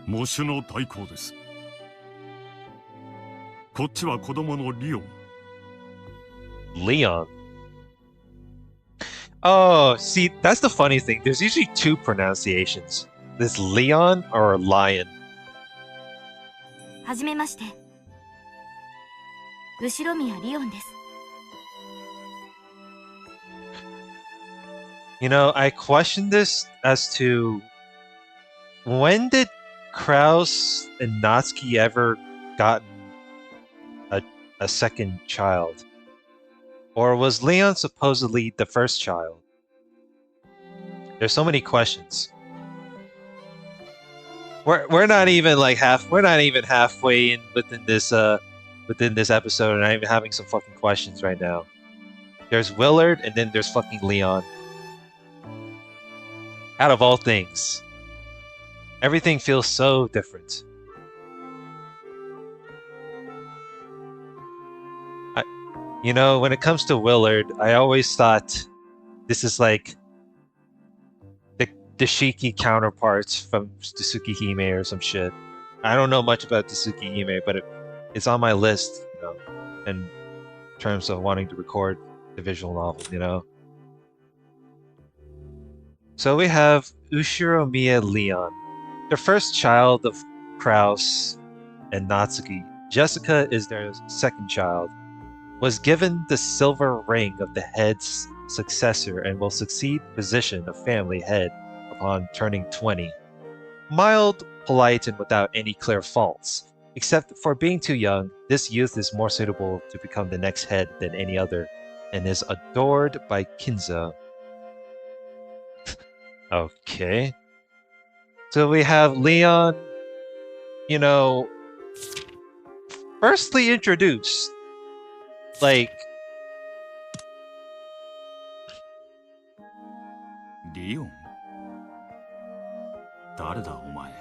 喪主の代行です。こっちは子供のリオン。Leon. Oh, see, that's the funny thing. There's usually two pronunciations. This Leon or Lion. はじめまして。後宮リオンです。I question this as to when did Kraus and Natsuki ever gotten a second child? Or was Leon supposedly the first child? There's so many questions. We're not even like halfway in within this episode, and I'm having some fucking questions right now. There's Willard, and then there's fucking Leon. Out of all things, everything feels so different. When it comes to Willard, I always thought this is like the Shiki counterparts from Tsuki Hime or some shit. I don't know much about Tsuki Hime, but it's on my list, in terms of wanting to record the visual novel, So we have Ushiromiya Leon, the first child of Kraus and Natsuki. Jessica is their second child. Was given the silver ring of the head's successor and will succeed the position of family head upon turning 20. Mild, polite, and without any clear faults. Except for being too young, this youth is more suitable to become the next head than any other, and is adored by Kinzo. Okay. So we have Leon, firstly introduced. Like... リオン？誰だお前？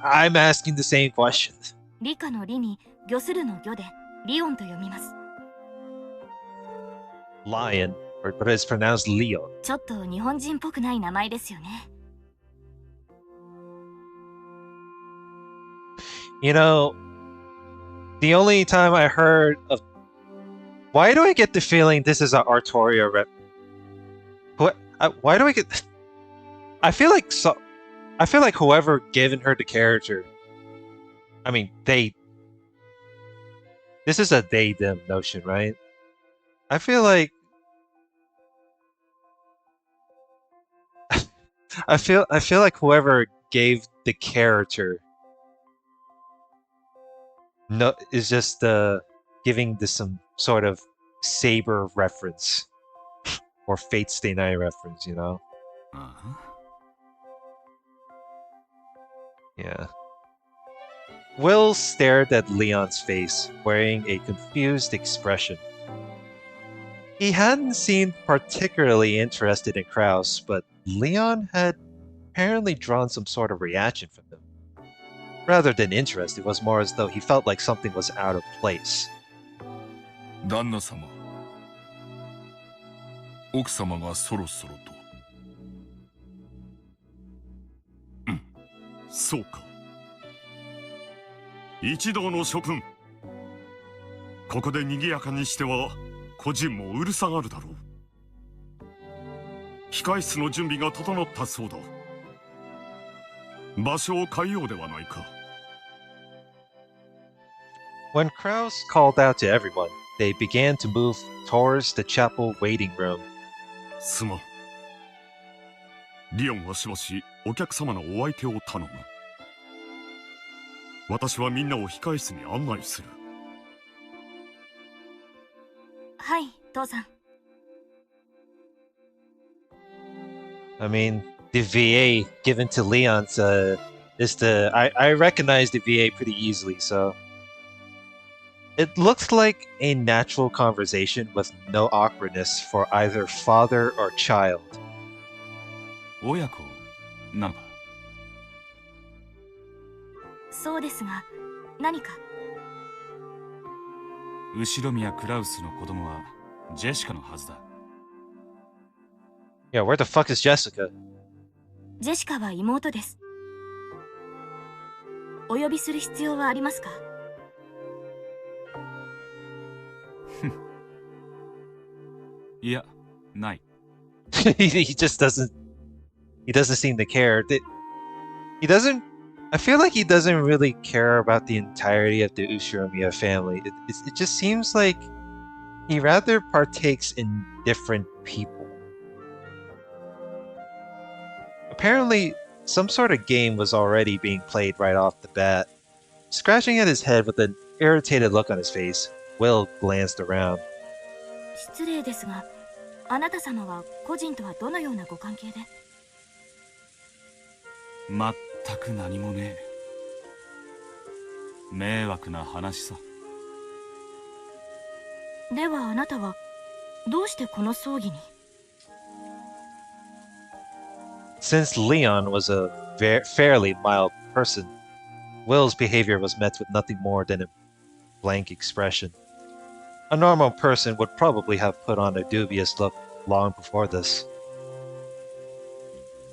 I'm asking the same question. 理科の理に魚するの魚でリオンと読みます。Lion, but it's pronounced Leo. ちょっと日本人っぽくない名前ですよね。The only time I heard of... Why do I get the feeling this is an Artoria rep? Why do I get... I feel like whoever given her the character... I mean, they... This is a they-them notion, right? I feel like... I feel like whoever gave the character... No, is just giving this some sort of Saber reference or Fate Stay Night reference, Uh-huh. Yeah. Will stared at Leon's face, wearing a confused expression. He hadn't seemed particularly interested in Kraus, but Leon had apparently drawn some sort of reaction from him. Rather than interest, it was more as though he felt like something was out of place. 旦那様、奥様がそろそろと。そうか。一同の諸君、ここで賑やかにしては個人もうるさがるだろう。控室の準備が整ったそうだ。場所を変えようではないか。 When Kraus called out to everyone, they began to move towards the chapel waiting room. すまん。リオンはしばしお客様のお相手を頼む。私はみんなを控室に案内する。はい、父さん。I mean, the VA given to Leon's is I recognize the VA pretty easily, so it looks like a natural conversation with no awkwardness for either father or child. 親子なのか。そうですが、何か。後ろ宮クラウスの子供はジェシカのはずだ。Yeah, where the fuck is Jessica? ジェシカは妹です。お呼びする必要はありますか？いや、ない。he just doesn't seem to care. He doesn't. I feel like he doesn't really care about the entirety of the Ushiromiya family. It just seems like he rather partakes in different people. Apparently, some sort of game was already being played right off the bat. Scratching at his head with an irritated look on his face, Will glanced around. 失礼ですが、あなた様は個人とはどのようなご関係で？全く何もねえ。迷惑な話さ。ではあなたはどうしてこの葬儀に？ Since Leon was a fairly mild person, Will's behavior was met with nothing more than a blank expression. A normal person would probably have put on a dubious look long before this.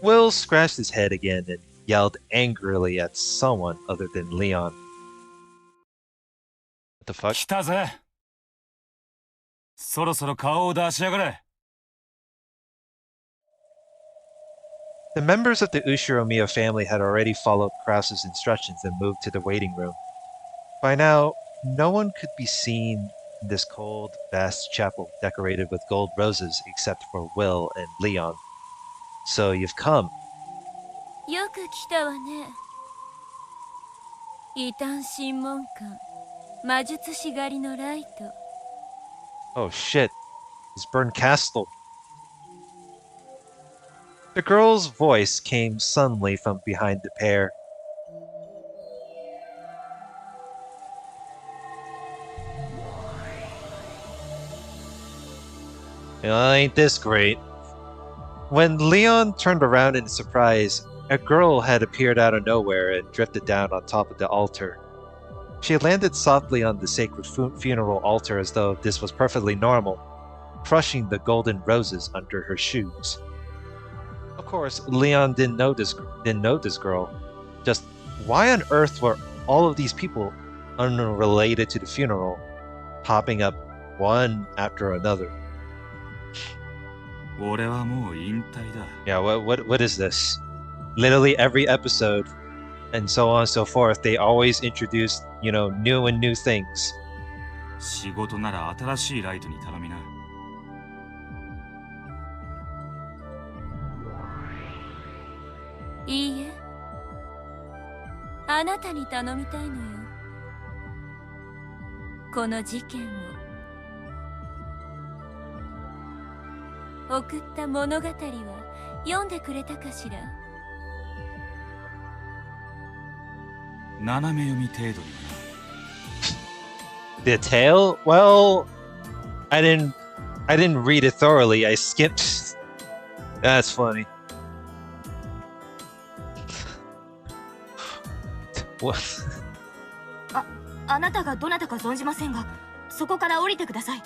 Will scratched his head again and yelled angrily at someone other than Leon. What the fuck? 来たぜ。そろそろ顔を出しやがれ。The members of the Ushiromiya family had already followed Krause's instructions and moved to the waiting room. By now, no one could be seen in this cold, vast chapel decorated with gold roses except for Will and Leon. So you've come. よく来たわね。異端審問官、魔術師狩りのライト。Oh shit, it's Burn Castle. The girl's voice came suddenly from behind the pair. Ain't this great? When Leon turned around in surprise, a girl had appeared out of nowhere and drifted down on top of the altar. She landed softly on the sacred funeral altar as though this was perfectly normal, crushing the golden roses under her shoes. Of course, Leon didn't know this girl. Just why on earth were all of these people unrelated to the funeral popping up one after another? 俺はもう引退だ。 Yeah, what is this? Literally every episode, and so on and so forth, they always introduce, new and new things. 仕事なら新しいライトに頼みな。いいえ、あなたに頼みたいのよ。この事件を送った物語は読んでくれたかしら。斜め読み程度にはな。 The tale? Well, I didn't read it thoroughly. I skipped. That's funny. What? あなたがどなたか存じませんが、そこから降りてください。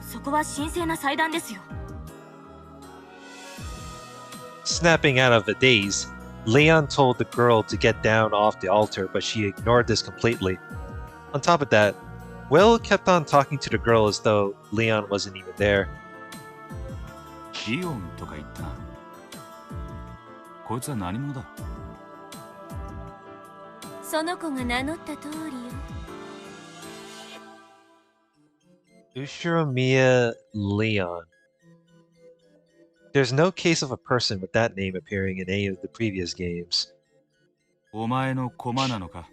そこは神聖な祭壇ですよ。Snapping out of a daze, Leon told the girl to get down off the altar, but she ignored this completely. On top of that, Will kept on talking to the girl as though Leon wasn't even there. リオンとか言ったな。こいつは何者だ？その子が名乗った通りよ。Ushiromiya Leon. There's no case of a person with that name appearing in any of the previous games. お前の駒なのか？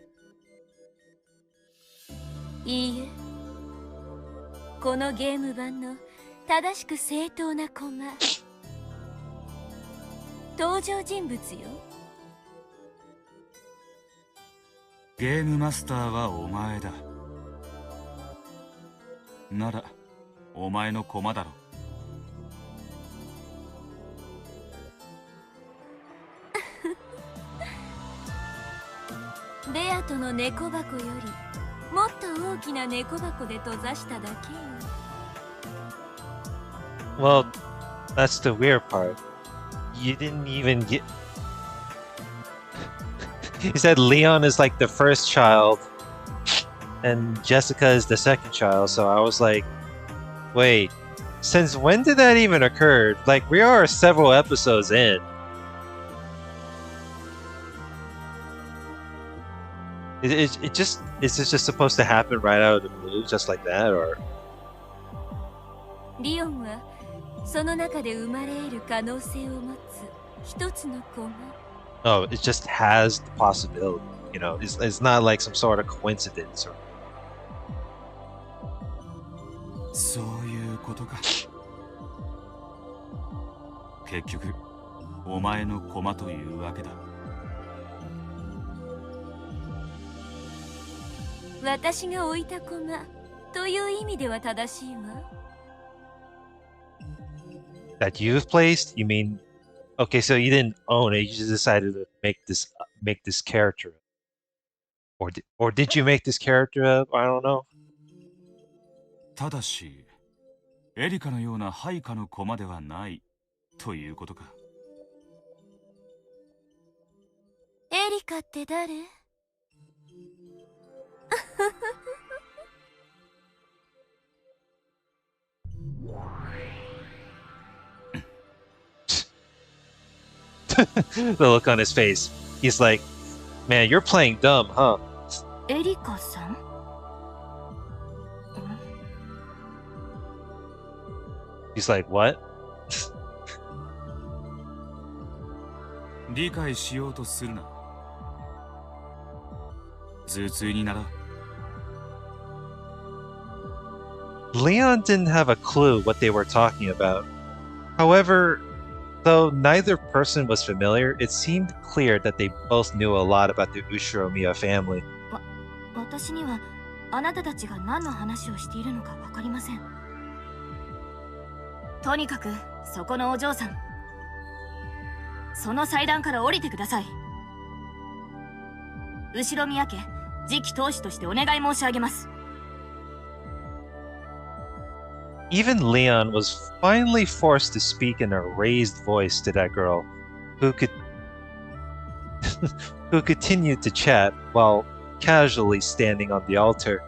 いいえ、このゲーム版の正しく正当なコマ、登場人物よ。ゲームマスターはお前だ。ならお前の駒だろ。ベアとの猫箱よりもっと大きな猫箱で閉ざしただけよ。Well, that's the weird part. You didn't even get. He said Leon is like the first child, and Jessica is the second child. So I was like, wait, since when did that even occur? Like, we are several episodes in. Is this just supposed to happen right out of the blue, just like that, or? リオンはその中で生まれ得る可能性を持つ一つのコマ。Oh, it just has the possibility. You know, it's not like some sort of coincidence or. そういうことか。結局お前の駒というわけだ。私が置いたコマという意味では正しいわ。That you've placed? You mean? Okay, so you didn't own it. You just decided to make this character, or did you make this character up? I don't know. ただしエリカのような配下の駒ではないということか。エリカって誰？The look on his face. He's like, man, you're playing dumb, huh? エリカさん？He's like, what? 理解しようとするな。頭痛になら。Leon didn't have a clue what they were talking about. However, though neither person was familiar, it seemed clear that they both knew a lot about the Ushiromiya family. 私にはあなたたちが何の話をしているのかわかりません。とにかくそこのお嬢さん、その祭壇から降りてください。後ろ宮家次期当主としてお願い申し上げます。Even Leon was finally forced to speak in a raised voice to that girl, who continued to chat while casually standing on the altar.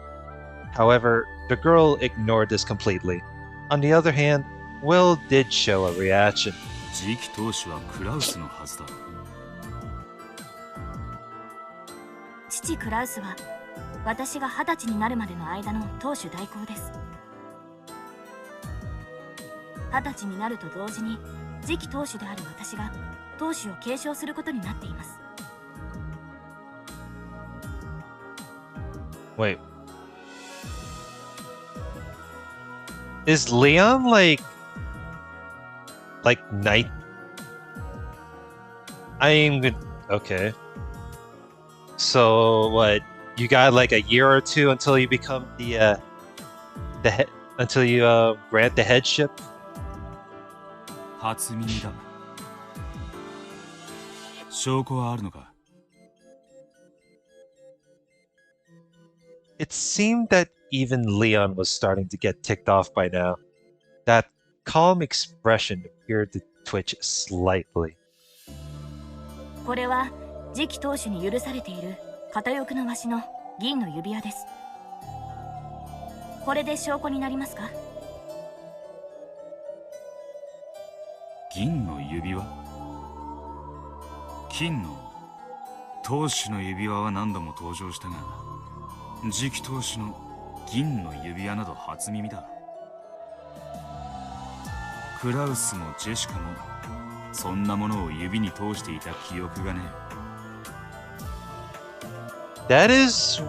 However, the girl ignored this completely. On the other hand, Will did show a reaction. 次期当主はクラウスのはずだ。父クラウスは私が20歳になるまでの間の当主代行です。20歳になると同時に次期当主である私が当主を継承することになっています。Wait. Is Leon like night? I'm good. Okay. So what? You got like a year or two until you become until you grant the headship? 初耳だ。証拠はあるのか？ It seemed that even Leon was starting to get ticked off by now. That calm expression appeared to twitch slightly. これは次期当主に許されている片翼のわしの銀の指輪です。これで証拠になりますか？銀の指輪？金の当主の指輪は何度も登場したが、次期当主の銀の指輪など初耳だ。クラウスもジェシカもそんなものを指に通していた記憶がね。That is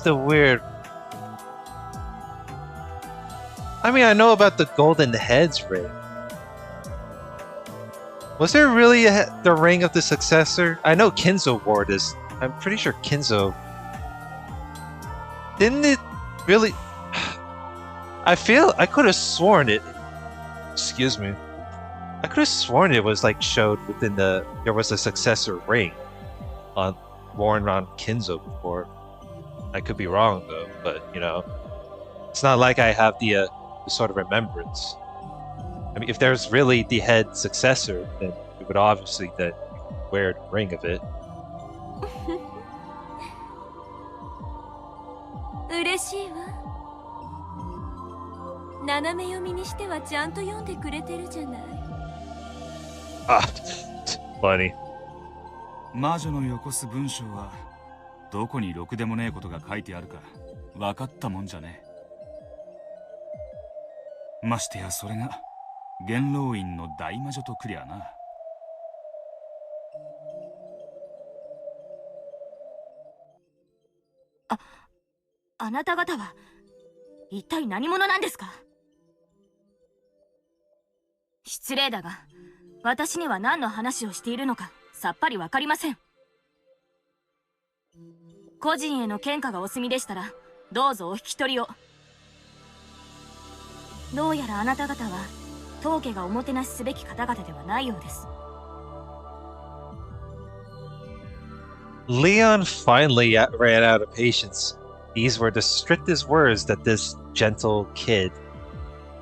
the weird. I mean, I know about the golden heads ring. Was there really the ring of the successor? I know Kinzo wore this. I'm pretty sure Kinzo. Didn't it really? I could have sworn it. Excuse me. I could have sworn it was like showed within there was a successor ring worn on Kinzo before. I could be wrong though, but you know, it's not like I have the sort of remembrance. I mean, if there's really the head successor, then it would obviously then wear the ring of it. 嬉しいわ。斜め読みにしてはちゃんと読んでくれてるじゃない。Ah, funny. 魔女のよこす文章はどこにろくでもねえことが書いてあるか分かったもんじゃねえ。ましてやそれが元老院の大魔女とくりゃな。あなた方は一体何者なんですか？失礼だが、私には何の話をしているのかさっぱりわかりません。個人への献花がお済みでしたらどうぞお引き取りを。どうやらあなた方は当家がおもてなしすべき方々ではないようです。 Leon finally ran out of patience. These were the strictest words that this gentle kid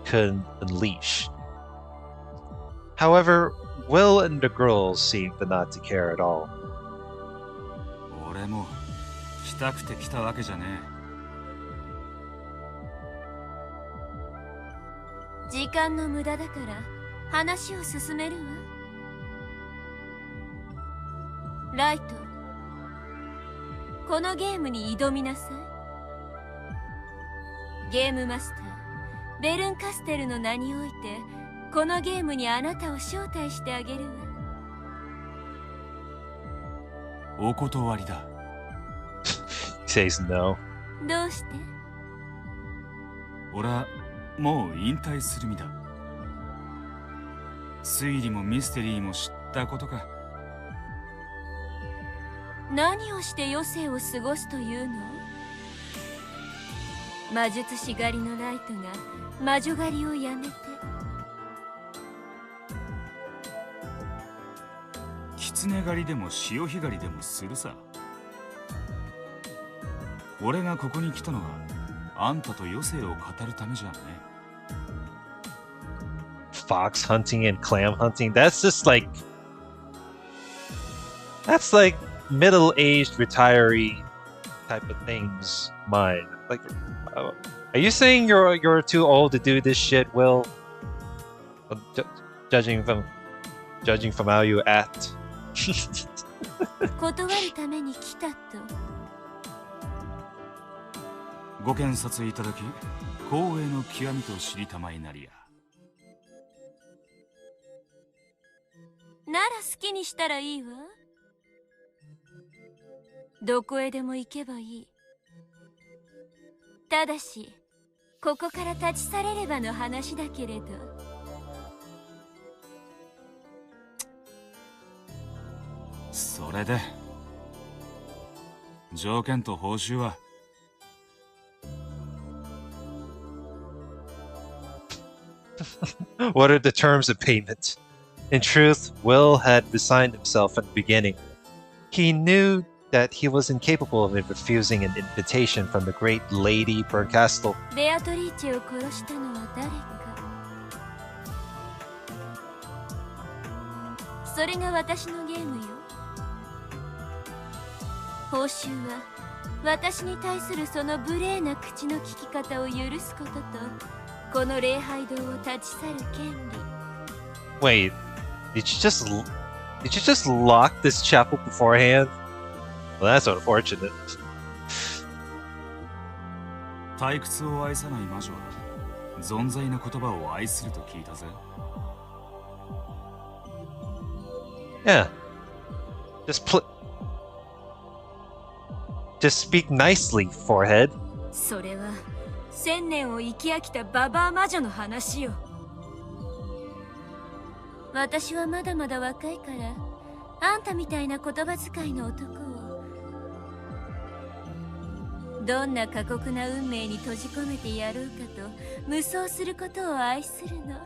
could unleash. However, Will and the girls seemed not to care at all. 俺も来たくて来たわけじゃねえ。時間の無駄だから話を進めるわ。ライト、このゲームに挑みなさい。ゲームマスターベルンカステルの名においてこのゲームにあなたを招待してあげるわ。お断りだ。He says no. どうして？俺はもう引退する身だ。推理もミステリーも知ったことか。何をして余生を過ごすというの？魔術師狩りのライトが魔女狩りをやめて。狐狩りでも潮干狩りでもするさ。俺がここに来たのはあんたと余生を語るためじゃね。 Fox hunting and clam hunting. That's just like middle-aged retiree type of things. Mine. Like, are you saying you're too old to do this shit, Will? Judging from how you act. 断るために来たと。ご検察いただき光栄の極みと知りたまいなりや。なら好きにしたらいいわ。どこへでも行けばいい。ただしここから立ち去れればの話だけれど。それで条件と報酬は？ What are the terms of payment? In truth, Will had resigned himself from the beginning. He knew that he was incapable of refusing an invitation from the great Lady Berncastle. ベアトリーチェを殺したのは誰か。それが私のゲームよ。報酬は私に対するその無礼な口の利き方を許すことと、この礼拝堂を立ち去る権利。 Wait, did you just lock this chapel beforehand? Well, that's unfortunate. 退屈を愛さない魔女は存在な言葉を愛すると聞いたぜ。Yeah. Just speak nicely, forehead. それは1000年を生き飽きたババア魔女の話よ。私はまだまだ若いから、あんたみたいな言葉遣いの男をどんな過酷な運命に閉じ込めてやろうかと無双することを愛するの。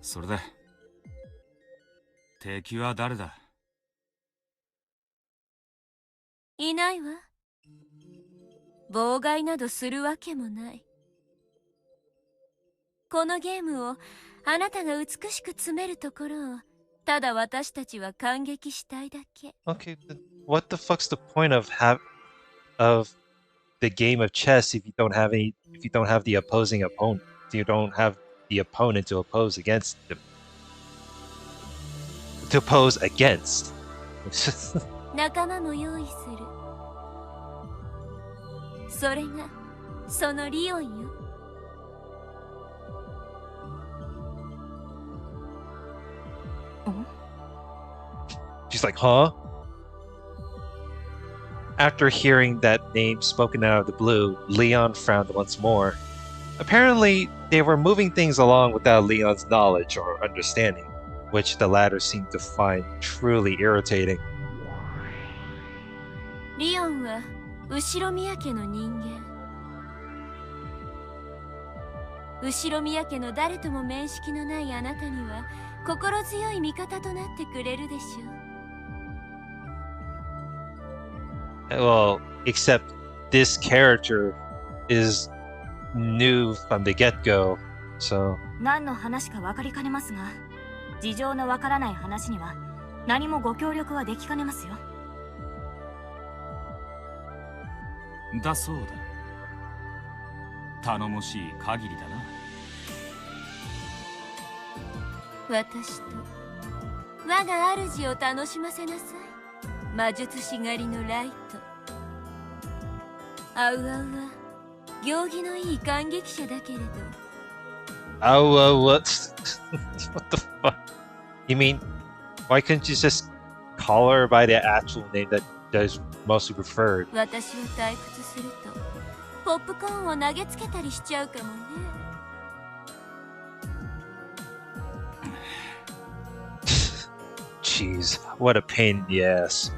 それで敵は誰だ？いないわ。妨害などするわけもない。このゲームをあなたが美しく詰めるところをただ私たちは感激したいだけ。 Okay, then what the fuck's the point of the game of chess if you don't have the opposing opponent? If you don't have the opponent to oppose against them. To oppose against. 仲間も用意する。それがそのリオンよ。She's like, huh? After hearing that name spoken out of the blue, Leon frowned once more. Apparently, they were moving things along without Leon's knowledge or understanding, which the latter seemed to find truly irritating. リオンは後ろ宮家の人間。後ろ宮家の誰とも面識のないあなたには心強い味方となってくれるでしょう。Well, except this character is new from the get-go, so... 何の話か分かりかねますが、事情のわからない話には何もご協力はできかねますよ。だそうだ。頼もしい限りだな。私と我が主を楽しませなさい。魔術師狩りのライト。アウアウは行儀のいい感激者だけれど。what? What the fuck? You mean, why couldn't you just call her by the actual name that is mostly preferred? 私を退屈するとポップコーンを投げつけたりしちゃうかもね。Jeez, what a pain in the ass.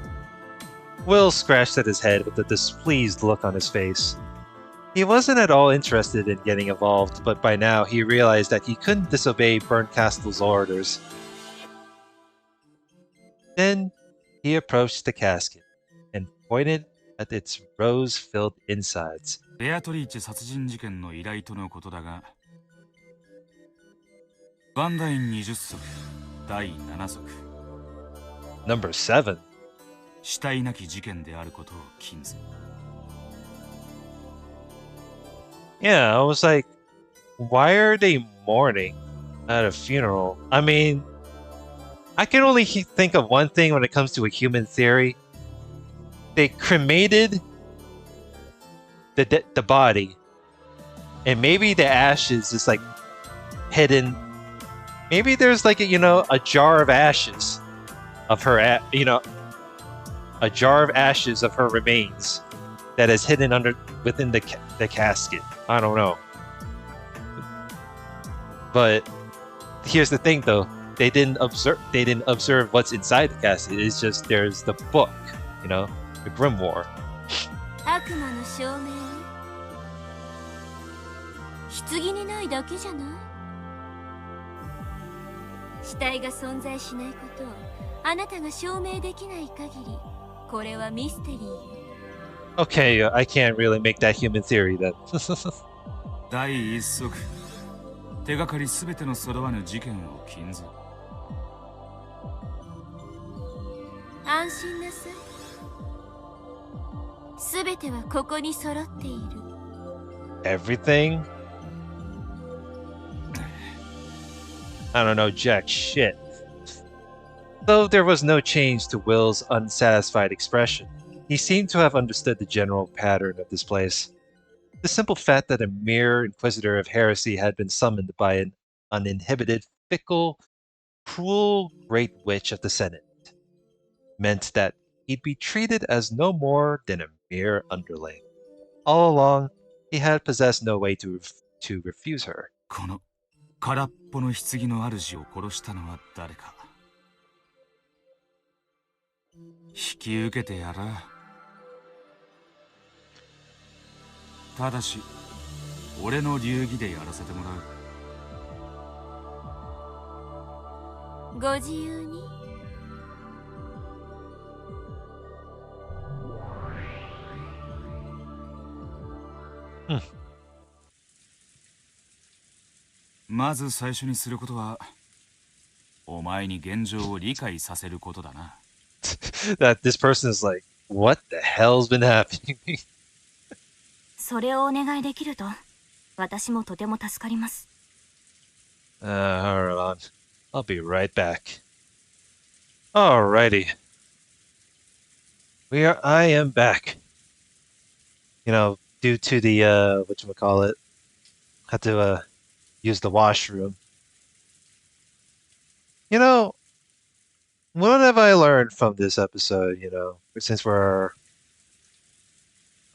Will scratched at his head with a displeased look on his face. He wasn't at all interested in getting involved, but by now he realized that he couldn't disobey Berncastle's orders. Then he approached the casket and pointed at its rose-filled insides. ベアトリーチェ殺人事件の依頼とのことだが、バンダイン20足第7足 Number 7. 死体なき事件であることを禁ず。Yeah, I was like, why are they mourning at a funeral? I mean, I can only think of one thing when it comes to a human theory. They cremated the body, and maybe the ashes is like hidden. Maybe there's like a jar of ashes of her, a jar of ashes of her remains that is hidden within the casket. I don't know. But here's the thing, though. They didn't observe what's inside the casket. It's just there's the book, the grimoire. 悪魔の証明。棺にないだけじゃない。死体が存在しないことをあなたが証明できない限り、これはミステリーよ。Okay, I can't really make that human theory then. 第一足手がかりすべての揃わぬ事件を禁ず。安心なさい。すべてはここに揃っている。Everything? I don't know jack shit. Though there was no change to Will's unsatisfied expression, he seemed to have understood the general pattern of this place. The simple fact that a mere inquisitor of heresy had been summoned by an uninhibited, fickle, cruel great witch of the Senate meant that he'd be treated as no more than a mere underling. All along, he had possessed no way to refuse her. この空っぽの棺の主を殺したのは誰か。引き受けてやら。ただし、俺の流儀でやらせてもらう。ご自由に。まず最初にすることは、お前に現状を理解させることだな。That this person is like, what the hell's been happening? それをお願いできると、私もとても助かります。Hold on. I'll be right back. Alrighty. I am back. You know, due to the, whatchamacallit, had to, use the washroom. You know, what have I learned from this episode, you know, since we're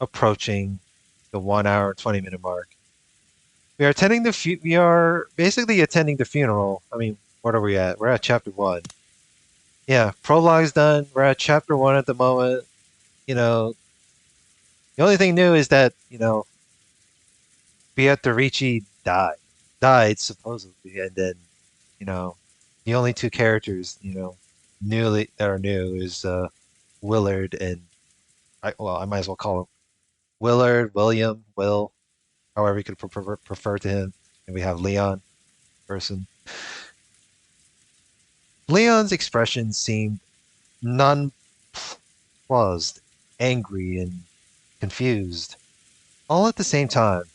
approaching the 1 hour and 20-minute mark? We are basically attending the funeral. I mean, what are we at? We're at chapter 1. Yeah, prologue's done. We're at chapter 1 at the moment. You know, the only thing new is that, you know, Beatrice died supposedly, and then, you know, the only two characters, you know, new is Willard and I might as well call him Willard, William, Will, however you could prefer to him. And we have Leon, person. Leon's expression seemed nonplussed, angry, and confused, all at the same time.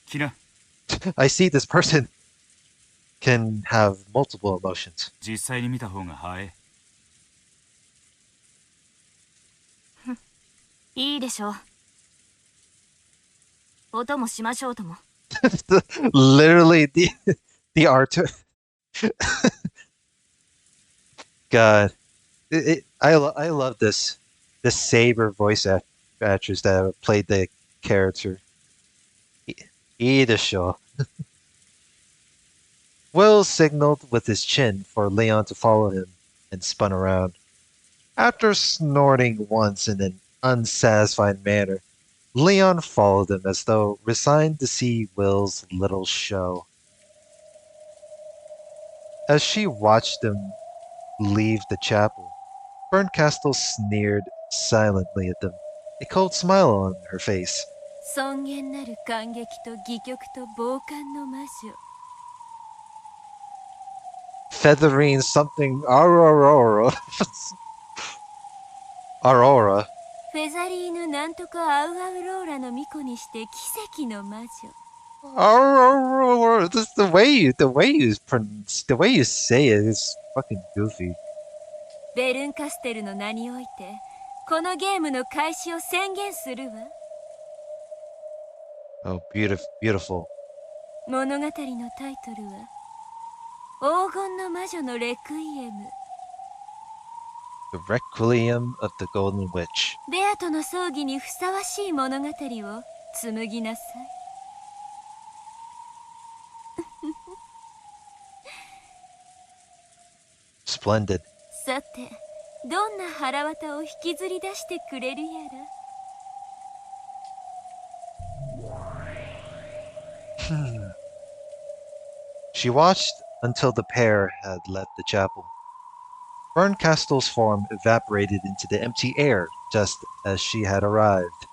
Kina. I see this person can have multiple emotions. 実際に見た方が早い。いいでしょう。音もしましょうとも。Literally the art. God, I love this Saber voice actress that played the character. Idasho. Will signaled with his chin for Leon to follow him and spun around. After snorting once in an unsatisfied manner, Leon followed him as though resigned to see Will's little show. As she watched him leave the chapel, Berncastle sneered silently at them, a cold smile on her face. 尊厳なる感激と戯曲と傍観の魔女。Feathering something Aurora. フェザリーヌなんとかアウアウローラの巫女にして奇跡の魔女。Aurora. The way you say it is fucking goofy. ベルンカステルの名においてこのゲームの開始を宣言するわ。Oh, beautiful. 物語のタイトルは黄金の魔女のレクイエム。 The Requiem of the Golden Witch. ベアとの葬儀にふさわしい物語を紡ぎなさい。Splendid. さて、どんな腹渡を引きずり出してくれるやら。She watched until the pair had left the chapel. Berncastle's form evaporated into the empty air just as she had arrived.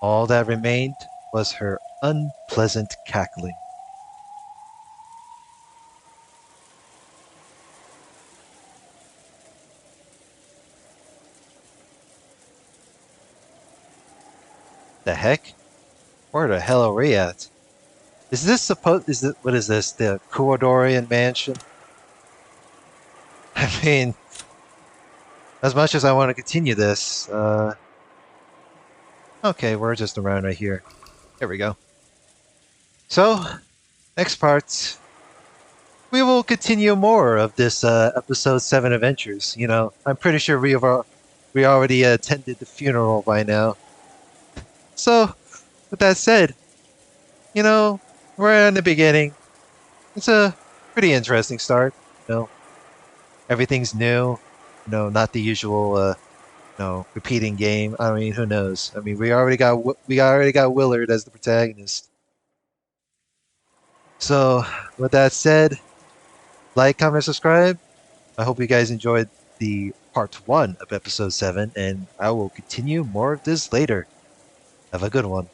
All that remained was her unpleasant cackling. The heck? Where the hell are we at? Is this what is this, the Kuodorian mansion? I mean, as much as I want to continue this, okay, we're just around right here. There we go. So, next part, we will continue more of this episode 7 adventures. You know, I'm pretty sure we already attended the funeral by now. So, with that said, you know, we're in the beginning. It's a pretty interesting start. You know, everything's new. You know, not the usual repeating game. I mean, who knows? I mean, we already got Willard as the protagonist. So, with that said, like, comment, subscribe. I hope you guys enjoyed the part 1 of episode 7, and I will continue more of this later. Have a good one.